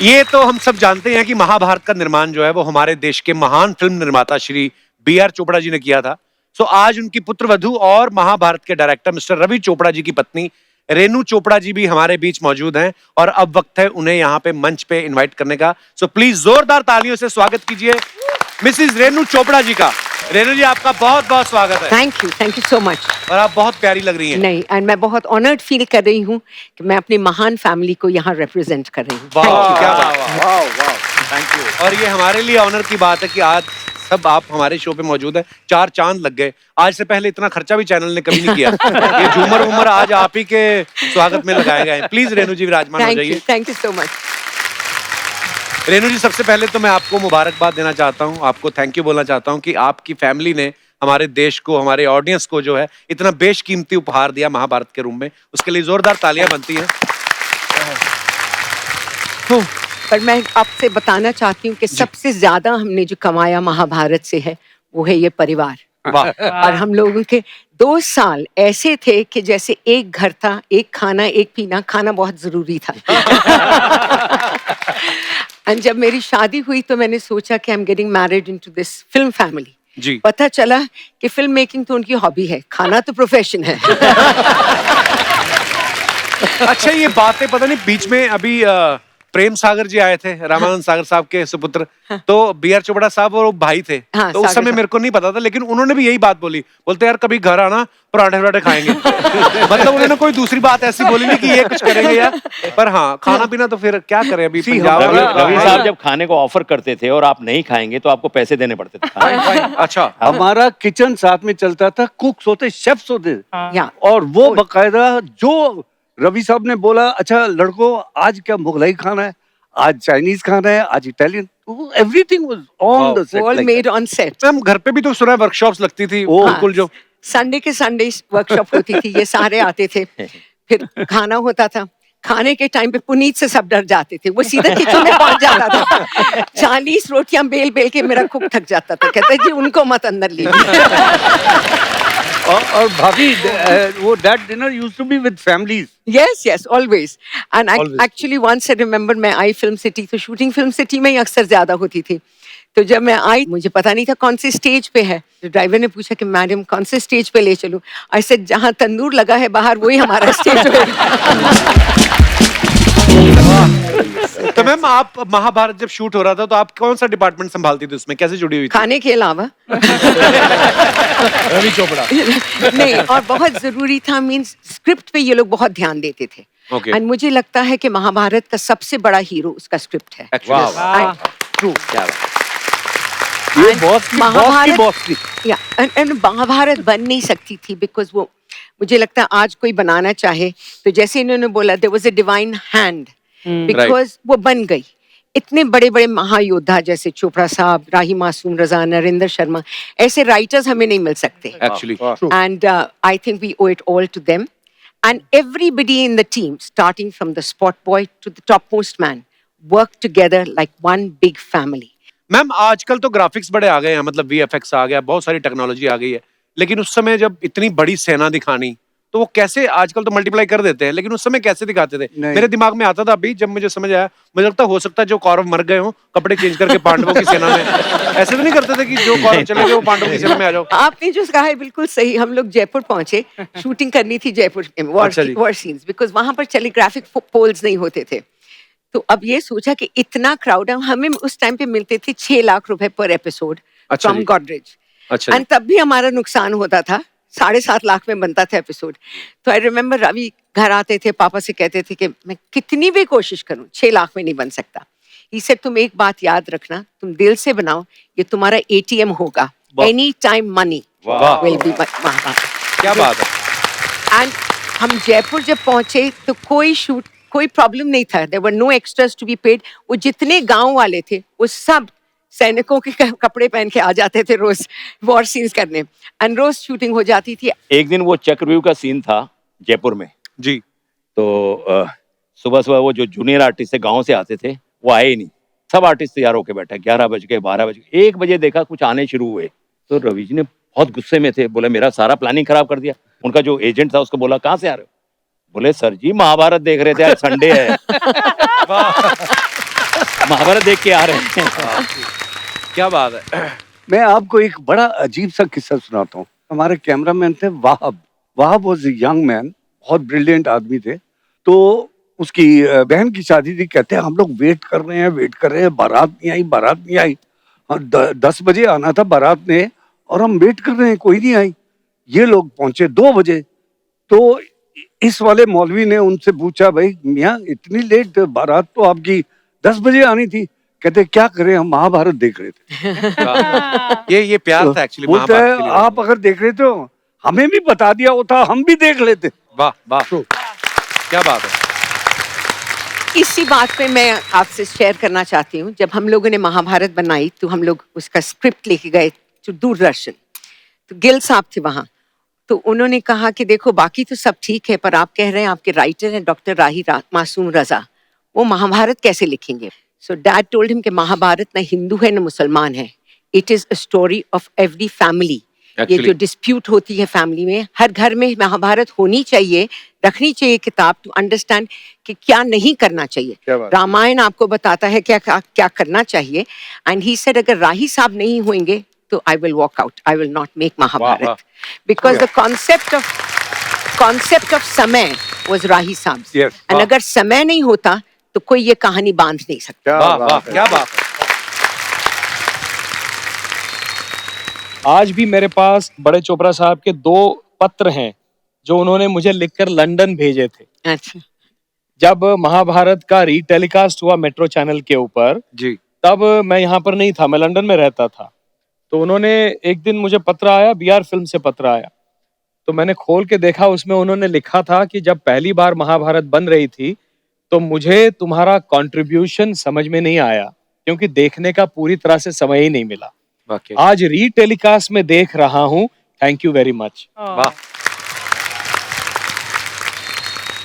ये तो हम सब जानते हैं कि महाभारत का निर्माण जो है वो हमारे देश के महान फिल्म निर्माता श्री B.R. चोपड़ा जी ने किया था। सो आज उनकी पुत्रवधू और महाभारत के डायरेक्टर मिस्टर रवि चोपड़ा जी की पत्नी रेनू चोपड़ा जी भी हमारे बीच मौजूद हैं, और अब वक्त है उन्हें यहाँ पे मंच पे इनवाइट करने का। सो प्लीज जोरदार तालियों से स्वागत कीजिए मिसिज रेनू चोपड़ा जी का। रेनू जी आपका बहुत बहुत स्वागत है। Thank you so much. और आप बहुत प्यारी लग रही हैं। नहीं, एंड मैं बहुत ऑनर्ड फील कर रही हूँ कि मैं अपनी महान फैमिली को यहाँ रिप्रेजेंट कर रही हूँ। वाह, क्या बात। Thank you. और ये हमारे लिए ऑनर की बात है कि आज सब आप हमारे शो पे मौजूद हैं। 4 चांद लग गए। आज से पहले इतना खर्चा भी चैनल ने कभी नहीं किया। ये झूमर वूमर आज आप ही के स्वागत में लगाए गए। प्लीज रेनू जी विराजमान हो जाइए। Thank you so much. Renu ji सबसे पहले तो मैं आपको मुबारकबाद देना चाहता हूँ, आपको थैंक यू बोलना चाहता हूँ कि आपकी फैमिली ने हमारे देश को, हमारे ऑडियंस को जो है इतना बेशकीमती उपहार दिया महाभारत के रूप में। उसके लिए जोरदार तालियां बनती हैं। पर मैं आपसे बताना चाहती हूँ कि सबसे ज्यादा हमने जो कमाया महाभारत से है वो है ये परिवार। और हम लोगों के 2 साल ऐसे थे कि जैसे एक घर था, एक खाना, एक पीना। खाना बहुत जरूरी था। और जब मेरी शादी हुई तो मैंने सोचा कि I am getting married into this film family. जी। पता चला कि फिल्म मेकिंग तो उनकी हॉबी है, खाना तो प्रोफेशन है। अच्छा, ये बातें पता नहीं बीच में अभी प्रेम सागर जी आए थे, रामानंद सागर साहब के सुपुत्र, तो बी आर चोपड़ा साहब और वो भाई थे। हाँ, तो उस समय मेरे को नहीं पता था, लेकिन उन्होंने भी यही बात बोली, बोलते यार कभी घर आना पराठे वराठे खाएंगे। मतलब उन्होंने कोई दूसरी बात ऐसी बोली नहीं कि ये कुछ करेंगे यार, पर हाँ खाना पीना तो फिर क्या करें अभी पंजाब रवि में। रवि साहब जब खाने को ऑफर करते थे और आप नहीं खाएंगे तो आपको पैसे देने पड़ते थे। अच्छा, हमारा किचन साथ में चलता था, कुक्स होते, शेफ्स होते, या और वो बकायदा जो रवि साहब ने बोला, अच्छा लड़कों आज क्या मुगलाई खाना है, आज चाइनीज खाना है, आज Italian, everything was on the set, all made on set. Ma'am घर पे भी तो सुना है वर्कशॉप्स लगती थी बिल्कुल, जो संडे के संडे वर्कशॉप होती थी, ये सारे आते थे, फिर खाना होता था। खाने के टाइम पे पुनीत से सब डर जाते थे, वो सीधा किचन में पहुंच जाता था। 40 रोटियां बेल बेल के मेरा कुक थक जाता था, कहता जी उनको मत अंदर लीजिए। और भाभी वो that dinner used to be with families. Yes, always. And actually once I remember मैं आई फिल्म सिटी, तो शूटिंग फिल्म सिटी में ही अक्सर ज्यादा होती थी। तो जब मैं आई, मुझे पता नहीं था कौन सी स्टेज पे है, तो ड्राइवर ने पूछा कि मैडम कौन से स्टेज पे ले चलूं। ऐसे जहां तंदूर लगा है बाहर, वही हमारा स्टेज है। तो मैम आप महाभारत जब शूट हो रहा था तो आप कौन सा डिपार्टमेंट संभालती थी, उसमें कैसे जुड़ी हुई थी? खाने के अलावा रवि चोपड़ा नहीं, और बहुत जरूरी था, मींस स्क्रिप्ट पे ये लोग बहुत ध्यान देते थे। Okay. एंड मुझे लगता है कि महाभारत का सबसे बड़ा हीरो उसका स्क्रिप्ट है। ट्रू, क्या बात। ये बॉस की या एंड महाभारत बन नहीं सकती थी बिकॉज वो, मुझे लगता है आज कोई बनाना चाहे तो जैसे इन्होंने बोला there was a divine hand, because वो बन गई। इतने बड़े बड़े महायोद्धा जैसे चोपड़ा साहब, राही मासूम रजा, नरेंद्र शर्मा, ऐसे राइटर्स हमें नहीं मिल सकते actually, and I think we owe it all to them, and everybody in the team starting from the spot boy to the topmost man worked together like one big family. Ma'am आजकल तो graphics बड़े आ गए हैं, मतलब VFX आ गया, बहुत सारी technology आ गई है, लेकिन उस समय जब इतनी बड़ी सेना दिखानी तो वो कैसे, आजकल तो मल्टीप्लाई कर देते हैं, लेकिन उस समय कैसे दिखाते थे? मेरे दिमाग में आता था अभी जब मुझे समझ आया, मुझे लगता हो सकता है जो कौरव मर गए हो कपड़े चेंज करके पांडवों की सेना में, ऐसे तो नहीं करते थे कि जो कौरव चले गए वो पांडवों की सेना में आ जाओ? आपने जो कहा है बिल्कुल सही। हम लोग जयपुर पहुंचे, शूटिंग करनी थी जयपुर में, वॉर सीन्स, बिकॉज वहां पर टेलीग्राफिक पोल्स नहीं होते थे। तो अब ये सोचा कि इतना क्राउड है, हमें उस टाइम पे मिलते थे 6 लाख रुपए पर एपिसोड फ्रॉम गॉडरेज, एंड तब भी हमारा नुकसान होता था, 7.5 लाख में बनता था एपिसोड। तो आई रिमेम्बर रवि घर आते थे, पापा से कहते थे कि मैं कितनी भी कोशिश करूं 6 लाख में नहीं बन सकता। इसे तुम एक बात याद रखना, तुम दिल से बनाओ, ये तुम्हारा ATM होगा, any time money will be Mahabharat. क्या बात है। एंड हम जयपुर जब पहुंचे तो कोई प्रॉब्लम नहीं था, there were no extras to be paid. वो जितने गांव वाले थे वो सब सैनिकों के कपड़े पहन के आ जाते थे रोज वॉर सीन्स करने, एंड रोज शूटिंग हो जाती थी। एक दिन वो चक्रव्यूह का सीन था जयपुर में जी, तो सुबह सुबह वो जो जूनियर आर्टिस्ट थे गांव से आते थे वो आए ही नहीं, सब आर्टिस्ट तैयार होके बैठे, 11 बज गए, 12 बज गए, 1 बजे देखा कुछ आने शुरू हुए। तो रवि जी ने बहुत गुस्से में थे, बोले मेरा सारा प्लानिंग खराब कर दिया। उनका जो एजेंट था उसको बोला कहाँ से आ रहे हो? बोले सर जी महाभारत देख रहे थे, आज संडे है। महाभारत देख के आ रहे हैं। क्या बात है। मैं आपको एक बड़ा अजीब सा किस्सा सुनाता हूँ। हमारे कैमरामैन थे Wahab was a young man, बहुत ब्रिलियंट आदमी थे। तो उसकी बहन की शादी थी, कहते हैं हम लोग वेट कर रहे हैं, बारात नहीं आई। 10 बजे आना था बारात ने, और हम वेट कर रहे हैं, कोई नहीं आई। ये लोग पहुंचे 2 बजे। तो इस वाले मौलवी ने उनसे पूछा, भाई मियाँ इतनी लेट, बारात तो आपकी 10 बजे आनी थी। कहते क्या करें, हम महाभारत देख रहे थे। ये प्यार था एक्चुअली बोलते हैं आप अगर देख रहे थे हमें भी बता दिया होता, हम भी देख लेते। वाह वाह, क्या बात है। इसी बात पे मैं आपसे शेयर करना चाहती हूँ। जब हम लोगों ने महाभारत बनाई तो हम लोग उसका स्क्रिप्ट लेके गए तो दूरदर्शन, तो गिल साहब थे वहाँ। तो उन्होंने कहा कि देखो बाकी तो सब ठीक है, पर आप कह रहे हैं आपके राइटर हैं डॉक्टर राही मासूम रजा, वो महाभारत कैसे लिखेंगे? सो डैड टोल्ड हिम कि महाभारत ना हिंदू है ना मुसलमान है, it is a story of every family. ये जो डिस्प्यूट होती है फैमिली में, हर घर में महाभारत होनी चाहिए, रखनी चाहिए किताब, टू अंडरस्टैंड कि क्या नहीं करना चाहिए। रामायण आपको बताता है क्या करना चाहिए। एंड ही सेड अगर राही साहब नहीं होंगे तो I will walk out, I will not make Mahabharat, because the concept of Samay was Rahi साहब। एंड अगर समय नहीं होता तो कोई ये कहानी बांध नहीं सकता। वाह वाह, क्या बात है। आज भी मेरे पास बड़े चोपड़ा साहब के 2 पत्र हैं जो उन्होंने मुझे लिखकर लंदन भेजे थे। अच्छा। जब महाभारत का रीटेलीकास्ट हुआ मेट्रो चैनल के ऊपर जी, तब मैं यहाँ पर नहीं था, मैं लंदन में रहता था। तो उन्होंने एक दिन मुझे पत्र आया, BR फिल्म से पत्र आया, तो मैंने खोल के देखा, उसमें उन्होंने लिखा था कि जब पहली बार महाभारत बन रही थी तो मुझे तुम्हारा कंट्रीब्यूशन समझ में नहीं आया क्योंकि देखने का पूरी तरह से समय ही नहीं मिला। आज रीटेलीकास्ट में देख रहा हूँ, थैंक यू वेरी मच। वाह।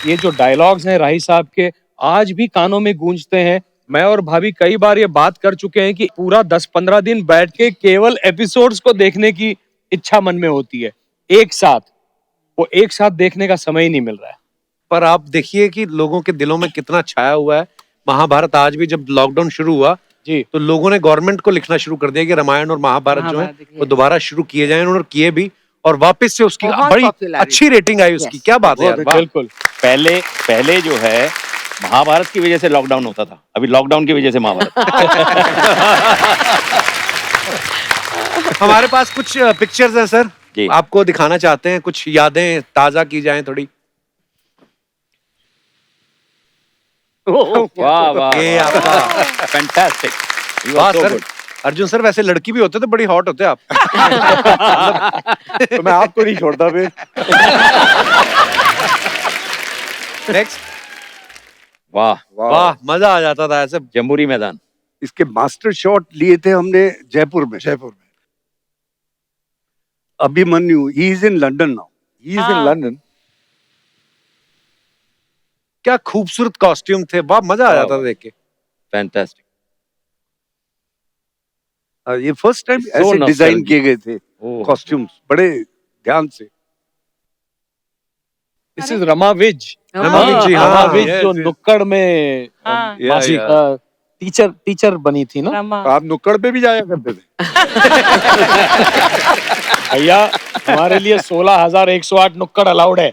ये जो डायलॉग्स हैं राही साहब के आज भी कानों में गूंजते हैं। मैं और भाभी कई बार ये बात कर चुके हैं कि पूरा 10-15 दिन बैठ के केवल एपिसोड्स को देखने की इच्छा मन में होती है, एक साथ, वो एक साथ देखने का समय ही नहीं मिल रहा है। पर आप देखिए कि लोगों के दिलों में कितना छाया हुआ है महाभारत। आज भी जब लॉकडाउन शुरू हुआ जी, तो लोगों ने गवर्नमेंट को लिखना शुरू कर दिया कि रामायण और महाभारत जो है वो दोबारा शुरू किए जाएं, उन्होंने किए भी और वापस से उसकी बहुत बड़ी popularity। अच्छी रेटिंग आई उसकी। क्या बात है यार, वाह। बिल्कुल। पहले जो है महाभारत की वजह से लॉकडाउन होता था, अभी लॉकडाउन की वजह से महाभारत। हमारे पास कुछ पिक्चर्स हैं सर, जी। आपको दिखाना चाहते हैं, कुछ यादें ताजा की जाएं थोड़ी। वाह वाह, ये आपका फैंटास्टिक। वाह सर। अर्जुन सर वैसे लड़की भी होते तो बड़ी हॉट होते आप। तो मैं आपको नहीं छोड़ता फिर। नेक्स्ट। वाह वाह, मजा आ जाता था ऐसे। जम्बूरी मैदान। इसके मास्टर शॉट लिए थे हमने जयपुर में। Abhimanyu, he is in London now. He is in London. क्या खूबसूरत कॉस्ट्यूम थे, वाह मजा आ जाता था देख के। फैंटास्टिक। ये फर्स्ट टाइम So ऐसे डिजाइन nostalgic। किए गए थे कॉस्ट्यूम्स, बड़े ध्यान से। This is Rama Vij. रमा विज जी, हाँ, रमा विज yes, जो yes। नुक्कड़ में हाँ। टीचर बनी थी ना। रमा। आप नुक्कड़ पे भी जाया करते थे। भैया हमारे लिए 16,108 नुक्कड़ अलाउड है।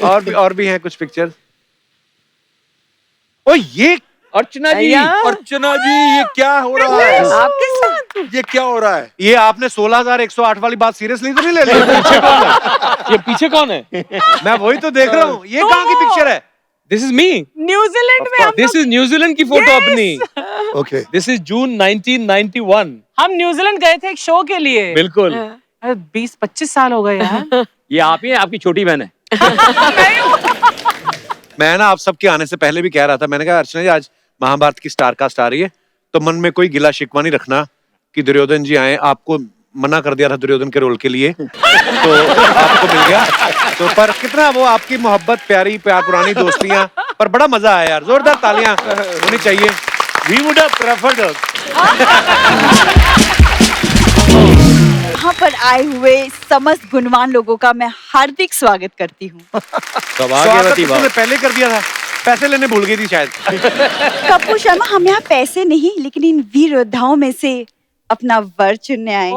और भी हैं कुछ पिक्चर्स। ओ ये अर्चना जी, अर्चना जी, ये क्या हो रहा है आपके साथ? ये क्या हो रहा है? ये आपने 16,108 वाली बात सीरियसली तो नहीं ले ली? ये पीछे कौन है? मैं वही तो देख रहा हूँ, ये कहाँ की पिक्चर है? This is me. न्यूजीलैंड में हम दिस इज न्यूजीलैंड की फोटो अपनी। ओके। दिस इज जून 1991। हम न्यूजीलैंड गए थे एक शो के लिए। बिल्कुल। 20-25 साल हो गए यार। ये आप ही हैं, आपकी छोटी बहन है। मैं ना आप सबके आने से पहले भी कह रहा था, मैंने कहा अर्चना जी आज महाभारत की स्टारकास्ट आ रही है तो मन में कोई गिला शिकवा नहीं रखना कि दुर्योधन जी आए। आपको मना कर दिया था दुर्योधन के रोल के लिए तो आपको मिल गया। तो पर कितना वो आपकी मोहब्बत, प्यार पुरानी दोस्तियां, पर बड़ा मजा आया यार। जोरदार तालियां होनी चाहिए। We would have preferred यहाँ पर आए हुए समस्त गुणवान लोगों का मैं हार्दिक स्वागत करती हूँ। स्वागत तो तूने पहले कर दिया था, पैसे लेने भूल गई थी शायद। कपूर शर्मा, हम यहाँ पैसे नहीं लेकिन इन वीर योद्धाओं में से अपना वर चुनने आए हैं।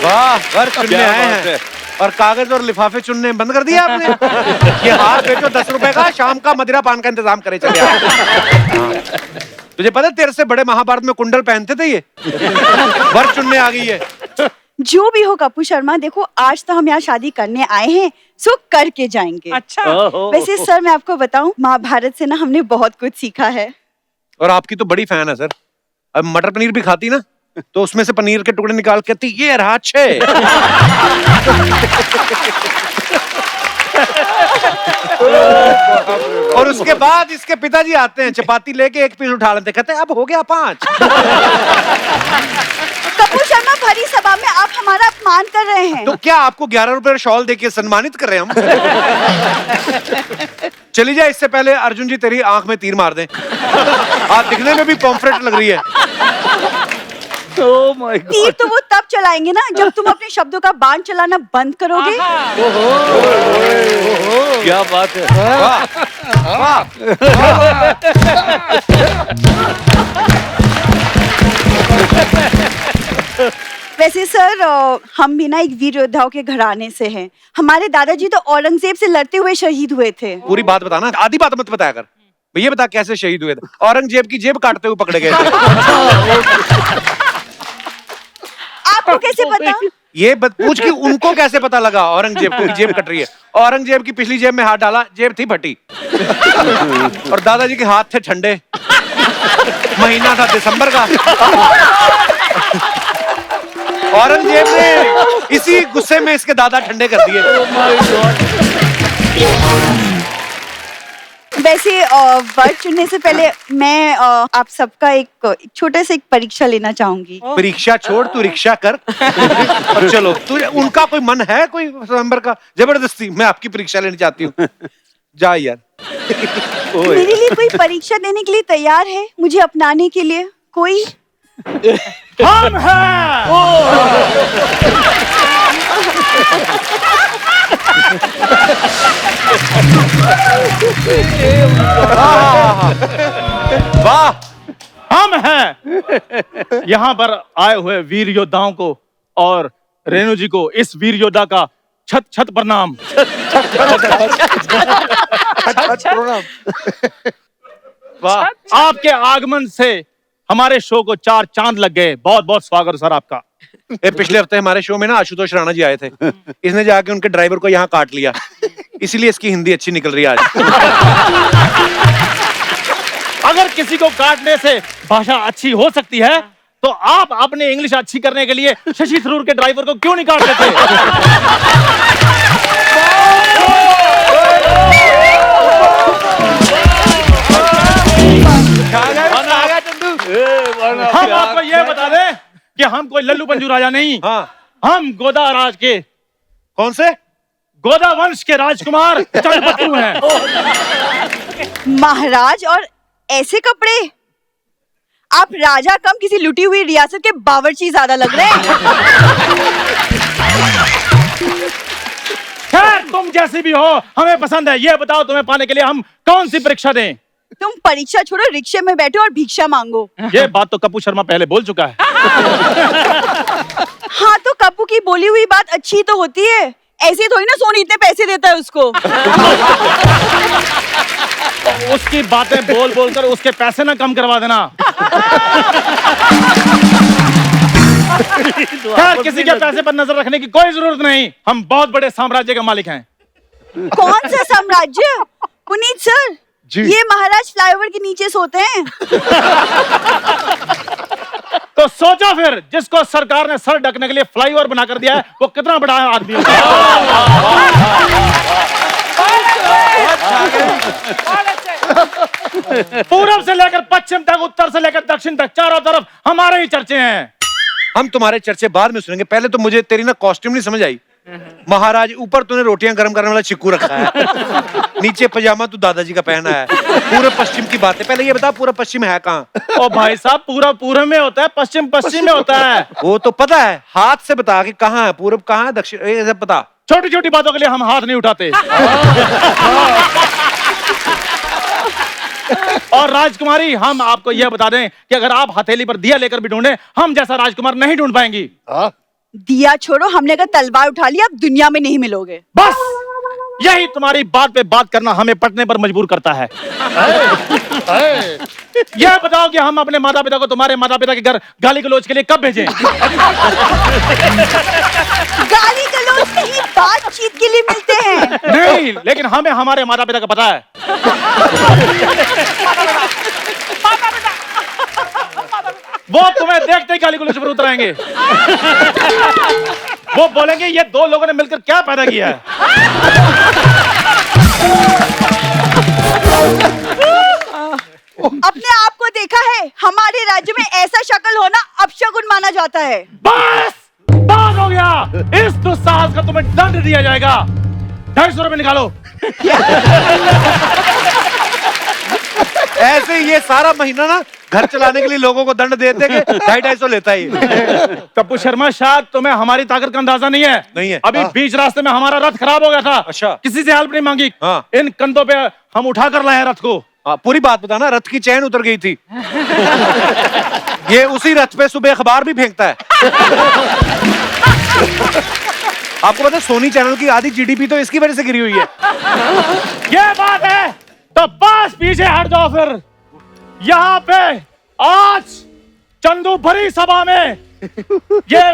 वाह, वर चुनने आए हैं और कागज और लिफाफे चुनने बंद कर दिया आपने। ये हाथ बेचो 10 रुपए का, शाम का मदिरा पान का इंतजाम करे चले आप। तुझे पता है तेरे से बड़े महाभारत में कुंडल पहनते थे ये। वर चुनने आ गई है। जो भी हो कपूर शर्मा, देखो आज तो हम यहाँ शादी करने आए हैं, सो करके जाएंगे। अच्छा। वैसे सर मैं आपको बताऊं, महाभारत से ना हमने बहुत कुछ सीखा है। और आपकी तो बड़ी फैन है सर। अब मटर पनीर भी खाती ना तो उसमें से पनीर के टुकड़े निकाल के कहती ये रहा अच्छे। और उसके बाद इसके पिताजी आते हैं, चपाती लेके एक पीस उठा लेते, कहते हैं अब हो गया 5। कपूर शर्मा, भरी सभा में आप हमारा अपमान कर रहे हैं। तो क्या आपको 11 रुपए शॉल देके सम्मानित कर रहे हैं हम? चली जाए, इससे पहले अर्जुन जी तेरी आंख में तीर मार दें। आप दिखने में भी पॉम्फ्रेट लग रही है। Oh my God. तीर तो वो तब चलाएंगे ना जब तुम अपने शब्दों का बाण चलाना बंद करोगे। क्या बात है। वाह, वाह, वैसे सर हम भी ना एक वीर योद्धाओं के घराने से हैं। हमारे दादाजी तो औरंगजेब से लड़ते हुए शहीद हुए थे। पूरी बात बताना, आधी बात मत बताया कर। ये बता कैसे शहीद हुए थे? औरंगजेब की जेब काटते हुए पकड़े गए थे। आपको कैसे पता? ये पूछ कि उनको कैसे पता लगा औरंगजेब को जेब कट रही है? औरंगजेब की पिछली जेब में हाथ डाला, जेब थी फटी। और दादाजी के हाथ थे ठंडे, महीना था दिसंबर का। औरंगजेब ने इसी गुस्से में इसके दादा ठंडे कर दिए। वैसे वर्ड चुनने से पहले मैं आप सबका एक छोटा सा एक परीक्षा लेना चाहूंगी। परीक्षा छोड़, तू रिक्शा कर और चलो। तू उनका कोई मन है कोई नंबर का? जबरदस्ती मैं आपकी परीक्षा लेनी चाहती हूँ। जा यार। मेरे लिए कोई परीक्षा देने के लिए तैयार है? मुझे अपनाने के लिए कोई? हम हैं। वाह, हम हैं यहाँ पर आए हुए वीर योद्धाओं को और रेणु जी को इस वीर योद्धा का छत छत प्रणाम। वाह, आपके आगमन से हमारे शो को 4 चांद लग गए। बहुत बहुत स्वागत सर आपका। पिछले हफ्ते हमारे शो में ना आशुतोष राणा जी आए थे। इसने जाके उनके ड्राइवर को यहाँ काट लिया, इसीलिए इसकी हिंदी अच्छी निकल रही है आज। अगर किसी को काटने से भाषा अच्छी हो सकती है तो आप अपने इंग्लिश अच्छी करने के लिए शशि थरूर के ड्राइवर को क्यों नहीं काट देते? हम आपको ये बता दें कि हम कोई लल्लू पंजू राजा नहीं। हम गोदा राज के। कौन से? गोदा वंश के राजकुमार चंद्रपत्रू हैं। महाराज और ऐसे कपड़े? आप राजा कम किसी लुटी हुई रियासत के बावर्ची ज्यादा लग रहे हैं। खैर तुम जैसी भी हो हमें पसंद है। ये बताओ तुम्हें पाने के लिए हम कौन सी परीक्षा दें? तुम परीक्षा छोड़ो, रिक्शे में बैठो और भिक्षा मांगो। ये बात तो कपूर शर्मा पहले बोल चुका है। हाँ तो कपूर की बोली हुई बात अच्छी तो होती है, ऐसे थोड़ी ना सोनी इतने पैसे देता है उसको। उसकी बातें बोल बोल कर उसके पैसे ना कम करवा देना। खैर किसी के पैसे पर नजर रखने की कोई जरूरत नहीं। हम बहुत बड़े साम्राज्य के मालिक हैं। कौन सा साम्राज्य? पुनीत सर, ये महाराज फ्लाईओवर के नीचे सोते हैं। तो सोचो फिर, जिसको सरकार ने सर ढकने के लिए फ्लाईओवर बनाकर दिया है वो कितना बड़ा आदमी होगा। पूरब से लेकर पश्चिम तक, उत्तर से लेकर दक्षिण तक, चारों तरफ हमारे ही चर्चे हैं। हम तुम्हारे चर्चे बाद में सुनेंगे। पहले तो मुझे तेरी ना कॉस्ट्यूम नहीं समझ आई। महाराज, ऊपर तूने रोटियां गर्म करने वाला चिक्कू रखा है, नीचे पजामा तू दादाजी का पहना है। पूरे पश्चिम की बात है। पहले ये बता पूरा पश्चिम है कहाँ? ओ भाई साहब, पूरा पूरब में होता है, पश्चिम पश्चिम में होता है। वो तो पता है, हाथ से बता कि कहाँ है, पूरब कहाँ है, दक्षिण, ये सब बता। छोटी छोटी बातों के लिए हम हाथ नहीं उठाते। और राजकुमारी, हम आपको यह बता दें कि अगर आप हथेली पर दिया लेकर भी ढूंढे, हम जैसा राजकुमार नहीं ढूंढ पाएंगी। दिया छोड़ो, हमने अगर तलवार उठा ली आप दुनिया में नहीं मिलोगे। बस यही तुम्हारी बात पे बात करना हमें पटने पर मजबूर करता है। यह बताओ कि हम अपने माता पिता को तुम्हारे माता पिता के घर गाली गलौज के लिए कब भेजें? गाली गलौज नहीं, बातचीत के लिए मिलते हैं। नहीं, लेकिन हमें हमारे माता पिता का पता है। वो तुम्हें देखते ही गाली गलौज पर उतर आएंगे। वो बोलेंगे ये दो लोगों ने मिलकर क्या पैदा किया है। अपने आप को देखा है? हमारे राज्य में ऐसा शक्ल होना अपशगुन माना जाता है। बस बात हो गया। इस दुस्साहस का तुम्हें दंड दिया जाएगा। 250 रुपए निकालो। ऐसे ये सारा महीना ना घर चलाने के लिए लोगों को दंड देते कि 250 लेता ही। कपूर शर्मा, शायद तुम्हें हमारी ताकत का अंदाजा नहीं है। नहीं है। अभी बीच रास्ते में हमारा रथ खराब हो गया था। अच्छा। किसी से हेल्प नहीं मांगी। हाँ। इन कंधों पे हम उठा कर लाए रथ को। पूरी बात बताना। रथ की चैन उतर गई थी। ये उसी रथ पे सुबह अखबार भी फेंकता है। आपको पता है सोनी चैनल की आधी जीडीपी तो इसकी वजह से गिरी हुई है। ये बात है तो बस पीछे हट जाओ फिर। यहाँ पे आज चंदू भरी सभा में ये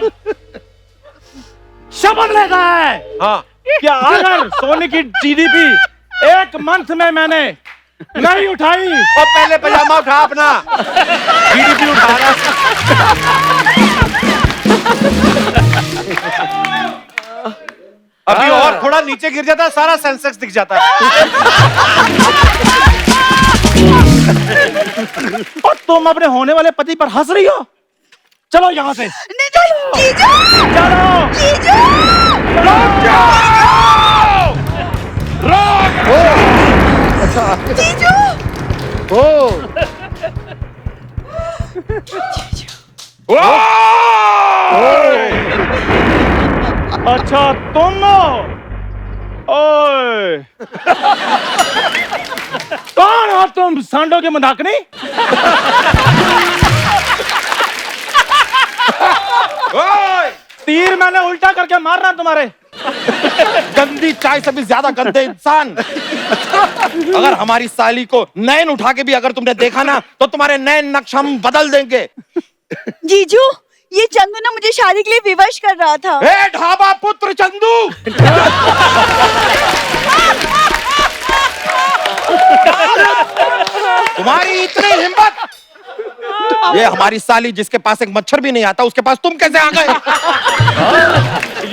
शपथ लेता है हाँ कि अगर सोनी की जीडीपी एक मंथ में मैंने नहीं उठाई और पहले पजामा उठा अपना, जीडीपी उठा रहा अभी और थोड़ा नीचे गिर जाता है सारा सेंसेक्स दिख जाता है। और तुम अपने होने वाले पति पर हंस रही हो। चलो यहाँ से जीजू चलो जीजू जीजू अच्छा तुम ओए कौन हो तुम सांडों की मदाकनी? तीर मैंने उल्टा करके मारना तुम्हारे। गंदी चाय से भी ज्यादा गंदे इंसान। अगर हमारी साली को नैन उठा के भी अगर तुमने देखा ना तो तुम्हारे नैन नक्श हम बदल देंगे। जीजू ये चंदू ना मुझे शादी के लिए विवश कर रहा था। ए ढाबा पुत्र चंदू, तुम्हारी इतनी हिम्मत। ये हमारी साली जिसके पास एक मच्छर भी नहीं आता उसके पास तुम कैसे आ गए?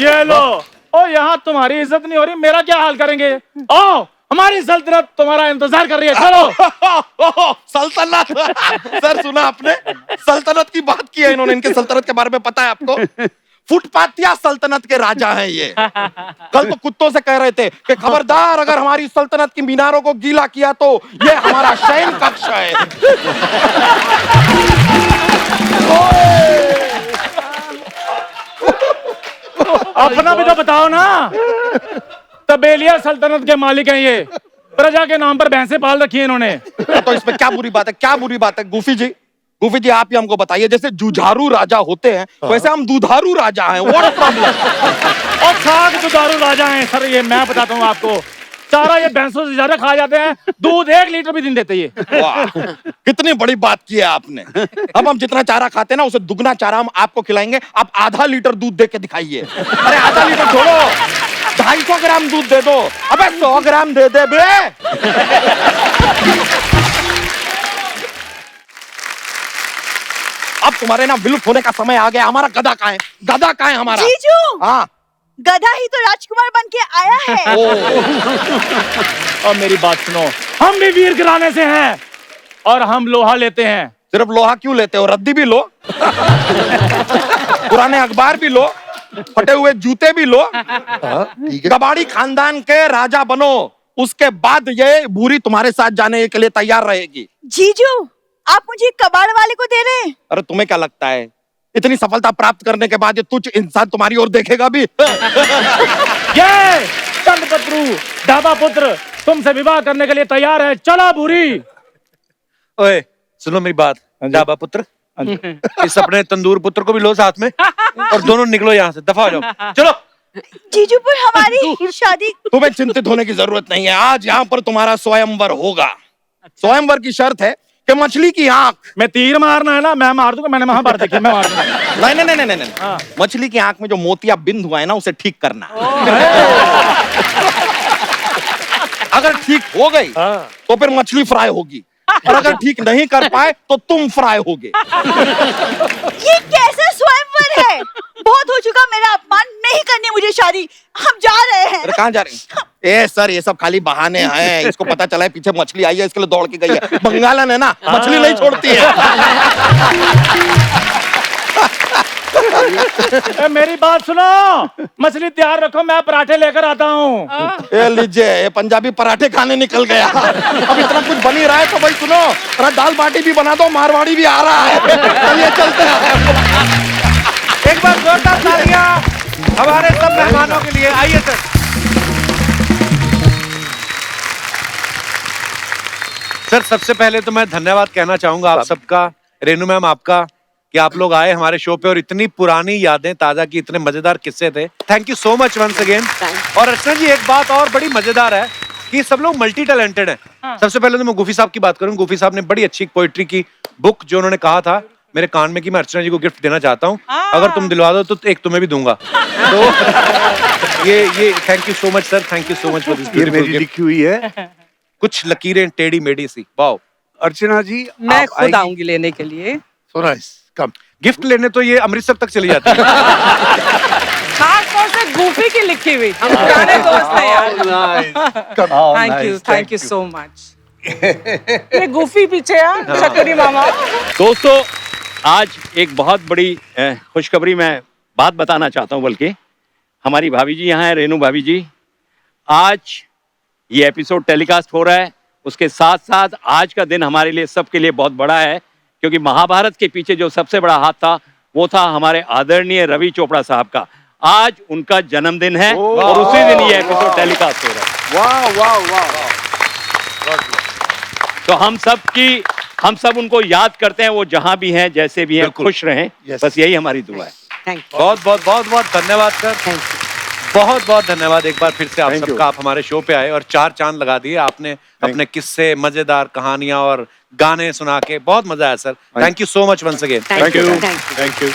ये लो। ओ यहाँ तुम्हारी इज्जत नहीं हो रही, मेरा क्या हाल करेंगे? ओ हमारी सल्तनत तुम्हारा इंतजार कर रही है, चलो। सल्तनत सर सुना आपने? सल्तनत की बात की है इन्होंने। इनके सल्तनत के बारे में पता है आपको? फुटपातिया सल्तनत के राजा हैं ये। कल तो कुत्तों से कह रहे थे कि खबरदार अगर हमारी सल्तनत की मीनारों को गीला किया तो ये हमारा शयन कक्ष है। अपना भी तो बताओ ना। तबेलिया सल्तनत के मालिक हैं ये। प्रजा के नाम पर भैंसे पाल रखी है इन्होंने। तो इसमें क्या बुरी बात है? क्या बुरी बात है? गुफी जी आप ही हमको बताइए। जैसे जुझारू राजा होते हैं वैसे हम दुधारू राजा हैं। What problem? और साग दुधारू राजा हैं सर ये। मैं बताता हूँ आपको, चारा ये भैंसों से ज्यादा खा जाते हैं, दूध 1 लीटर भी दिन देते ये। वाह कितनी बड़ी बात की है आपने। अब हम जितना चारा खाते हैं ना उसे दुगना चारा हम आपको खिलाएंगे। आप आधा लीटर दूध दे के दिखाइए। अरे आधा लीटर छोड़ो, 250 ग्राम दूध दे दो। अबे 100 ग्राम दे दे बे। अब तुम्हारे ना विलुप्त होने का समय आ गया। हमारा गधा कहाँ है? गधा कहाँ है हमारा? जीजू हाँ गधा ही तो राजकुमार बन के आया है। और मेरी बात सुनो, हम भी वीर घराने से हैं और हम लोहा लेते हैं। सिर्फ लोहा क्यों लेते हो? रद्दी भी लो, पुराने अखबार भी लो, फटे हुए जूते भी लो। कबाड़ी खानदान के राजा बनो, उसके बाद ये भूरी तुम्हारे साथ जाने के लिए तैयार रहेगी। जीजू आप मुझे कबाड़ वाले को दे रहे हैं? अरे तुम्हें क्या लगता है इतनी सफलता प्राप्त करने के बाद ये तुच्छ इंसान तुम्हारी ओर देखेगा भी? ये चंद्रपत्रु ढाबा पुत्र तुमसे विवाह करने के लिए तैयार है। चला भूरी। ओए सुनो मेरी बात, ढाबा पुत्र इस अपने तंदूर पुत्र को भी लो साथ में और दोनों निकलो यहाँ से, दफा हो जाओ। चलो जीजू पर हमारी शादी। तुम्हें चिंतित होने की जरूरत नहीं है। आज यहाँ पर तुम्हारा स्वयंवर होगा। स्वयंवर की शर्त है कि मछली की आंख में तीर मारना है ना, मैं मार दूंगा। मैंने महाभारत देखी, मैं मार दूंगा। नहीं। मछली की आंख में जो मोतिया बिंद हुआ है ना उसे ठीक करना। अगर ठीक हो गई तो फिर मछली फ्राई होगी, और अगर ठीक नहीं कर पाए तो तुम फ्राई होगे। ये कैसा स्वयंवर है? बहुत हो चुका मेरा अपमान। नहीं करनी मुझे शादी। हम जा रहे हैं। अरे कहाँ जा रहे हैं? ए सर ये सब खाली बहाने हैं। इसको पता चला है पीछे मछली आई है इसके लिए दौड़ के गई है। बंगालन है ना, मछली नहीं छोड़ती है। मेरी बात सुनो, मछली तैयार रखो, मैं पराठे लेकर आता हूँ। ये लीजिए, ये पंजाबी पराठे खाने निकल गया। अब इतना कुछ बन ही रहा है तो भाई सुनो, अरे दाल बाटी भी बना दो, मारवाड़ी भी आ रहा है। चलिए चलते हैं। एक बार जोरदार तालियां हमारे सब मेहमानों के लिए। आइए सर। सर सबसे पहले तो मैं धन्यवाद कहना चाहूंगा आप सबका, रेनू मैम आपका, कि आप लोग आए हमारे शो पे और इतनी पुरानी यादें ताजा की, इतने मजेदार किस्से थे। Thank you so much once again. और अर्चना जी एक बात और बड़ी मजेदार है कि सब लोग मल्टी टैलेंटेड हैं। सबसे पहले तो मैं गुफी साहब की बात करूं। गुफी साहब ने बड़ी अच्छी पोएट्री की बुक जो उन्होंने कहा था मेरे कान में कि मैं अर्चना जी को गिफ्ट देना चाहता हूं, अगर तुम दिलवा दो तो एक तुम्हें भी दूंगा। तो ये thank you so much sir, thank you so much for this ये मेरी लिखी हुई है, कुछ लकीरें टेढ़ी मेढ़ी सी। वाओ अर्चना जी मैं खुद आऊंगी लेने के लिए। So nice. Come. गिफ्ट लेने तो ये अमृतसर तक चली जाती है। खास तौर से गूफी की लिखी हुई, हम पुराने दोस्त हैं यार। Thank you so much. ये गूफी पीछे यार, शकरी मामा। दोस्तों आज एक बहुत बड़ी खुशखबरी मैं बात बताना चाहता हूं, बल्कि हमारी भाभी जी यहाँ है, रेनू भाभी जी। आज ये एपिसोड टेलीकास्ट हो रहा है, उसके साथ साथ आज का दिन हमारे लिए सबके लिए बहुत बड़ा है, क्योंकि महाभारत के पीछे जो सबसे बड़ा हाथ था वो था हमारे आदरणीय रवि चोपड़ा साहब का। आज उनका जन्मदिन है और उसी दिन ये एपिसोड टेलीकास्ट हो रहा है। वाह वाह वाह। तो हम सब उनको याद करते हैं, वो जहां भी हैं, जैसे भी हैं, खुश रहें। बस यही हमारी दुआ है। बहुत बहुत बहुत बहुत धन्यवाद सर, बहुत बहुत धन्यवाद एक बार फिर से आप सबका। आप हमारे शो पे आए और 4 चांद लगा दिए आपने अपने किस्से, मजेदार कहानियां और गाने सुना के। बहुत मजा आया sir, thank you so much once again. Thank you.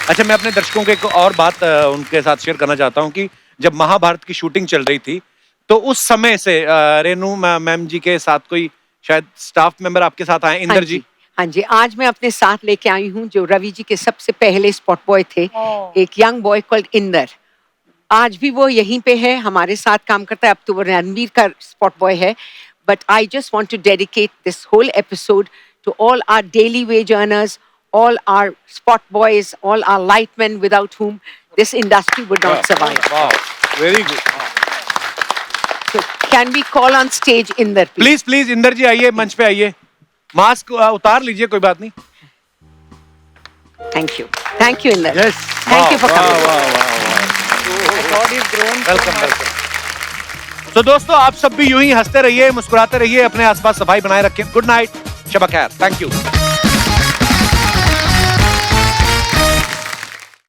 अच्छा मैं अपने दर्शकों को एक और बात उनके साथ शेयर करना चाहता हूँ कि जब महाभारत की शूटिंग चल रही थी तो उस समय से रेनू मैम जी के साथ कोई शायद स्टाफ मेंबर आपके साथ आए, इंदर जी। हाँ जी, आज मैं अपने साथ लेके आई हूँ जो रवि जी के सबसे पहले स्पॉट बॉय थे, एक यंग बॉय कॉल्ड इंदर। आज भी वो यहीं पे है, हमारे साथ काम करता है। अब तो वो रणबीर का स्पॉट बॉय है। But I just want to dedicate this whole episode to all our daily wage earners, all our spot boys, all our lightmen without whom this industry would not survive. Wow, very good. So can we call on stage Inder? Please, please, Inder ji आइए, मंच पे आइए। Mask उतार लीजिए, कोई बात नहीं। Thank you, Inder. Yes. Thank you for coming. Welcome welcome. तो दोस्तों आप सब भी यूं ही हंसते रहिए, मुस्कुराते रहिए, अपने आसपास सफाई बनाए रखें। गुड नाइट, शब खैर, थैंक यू।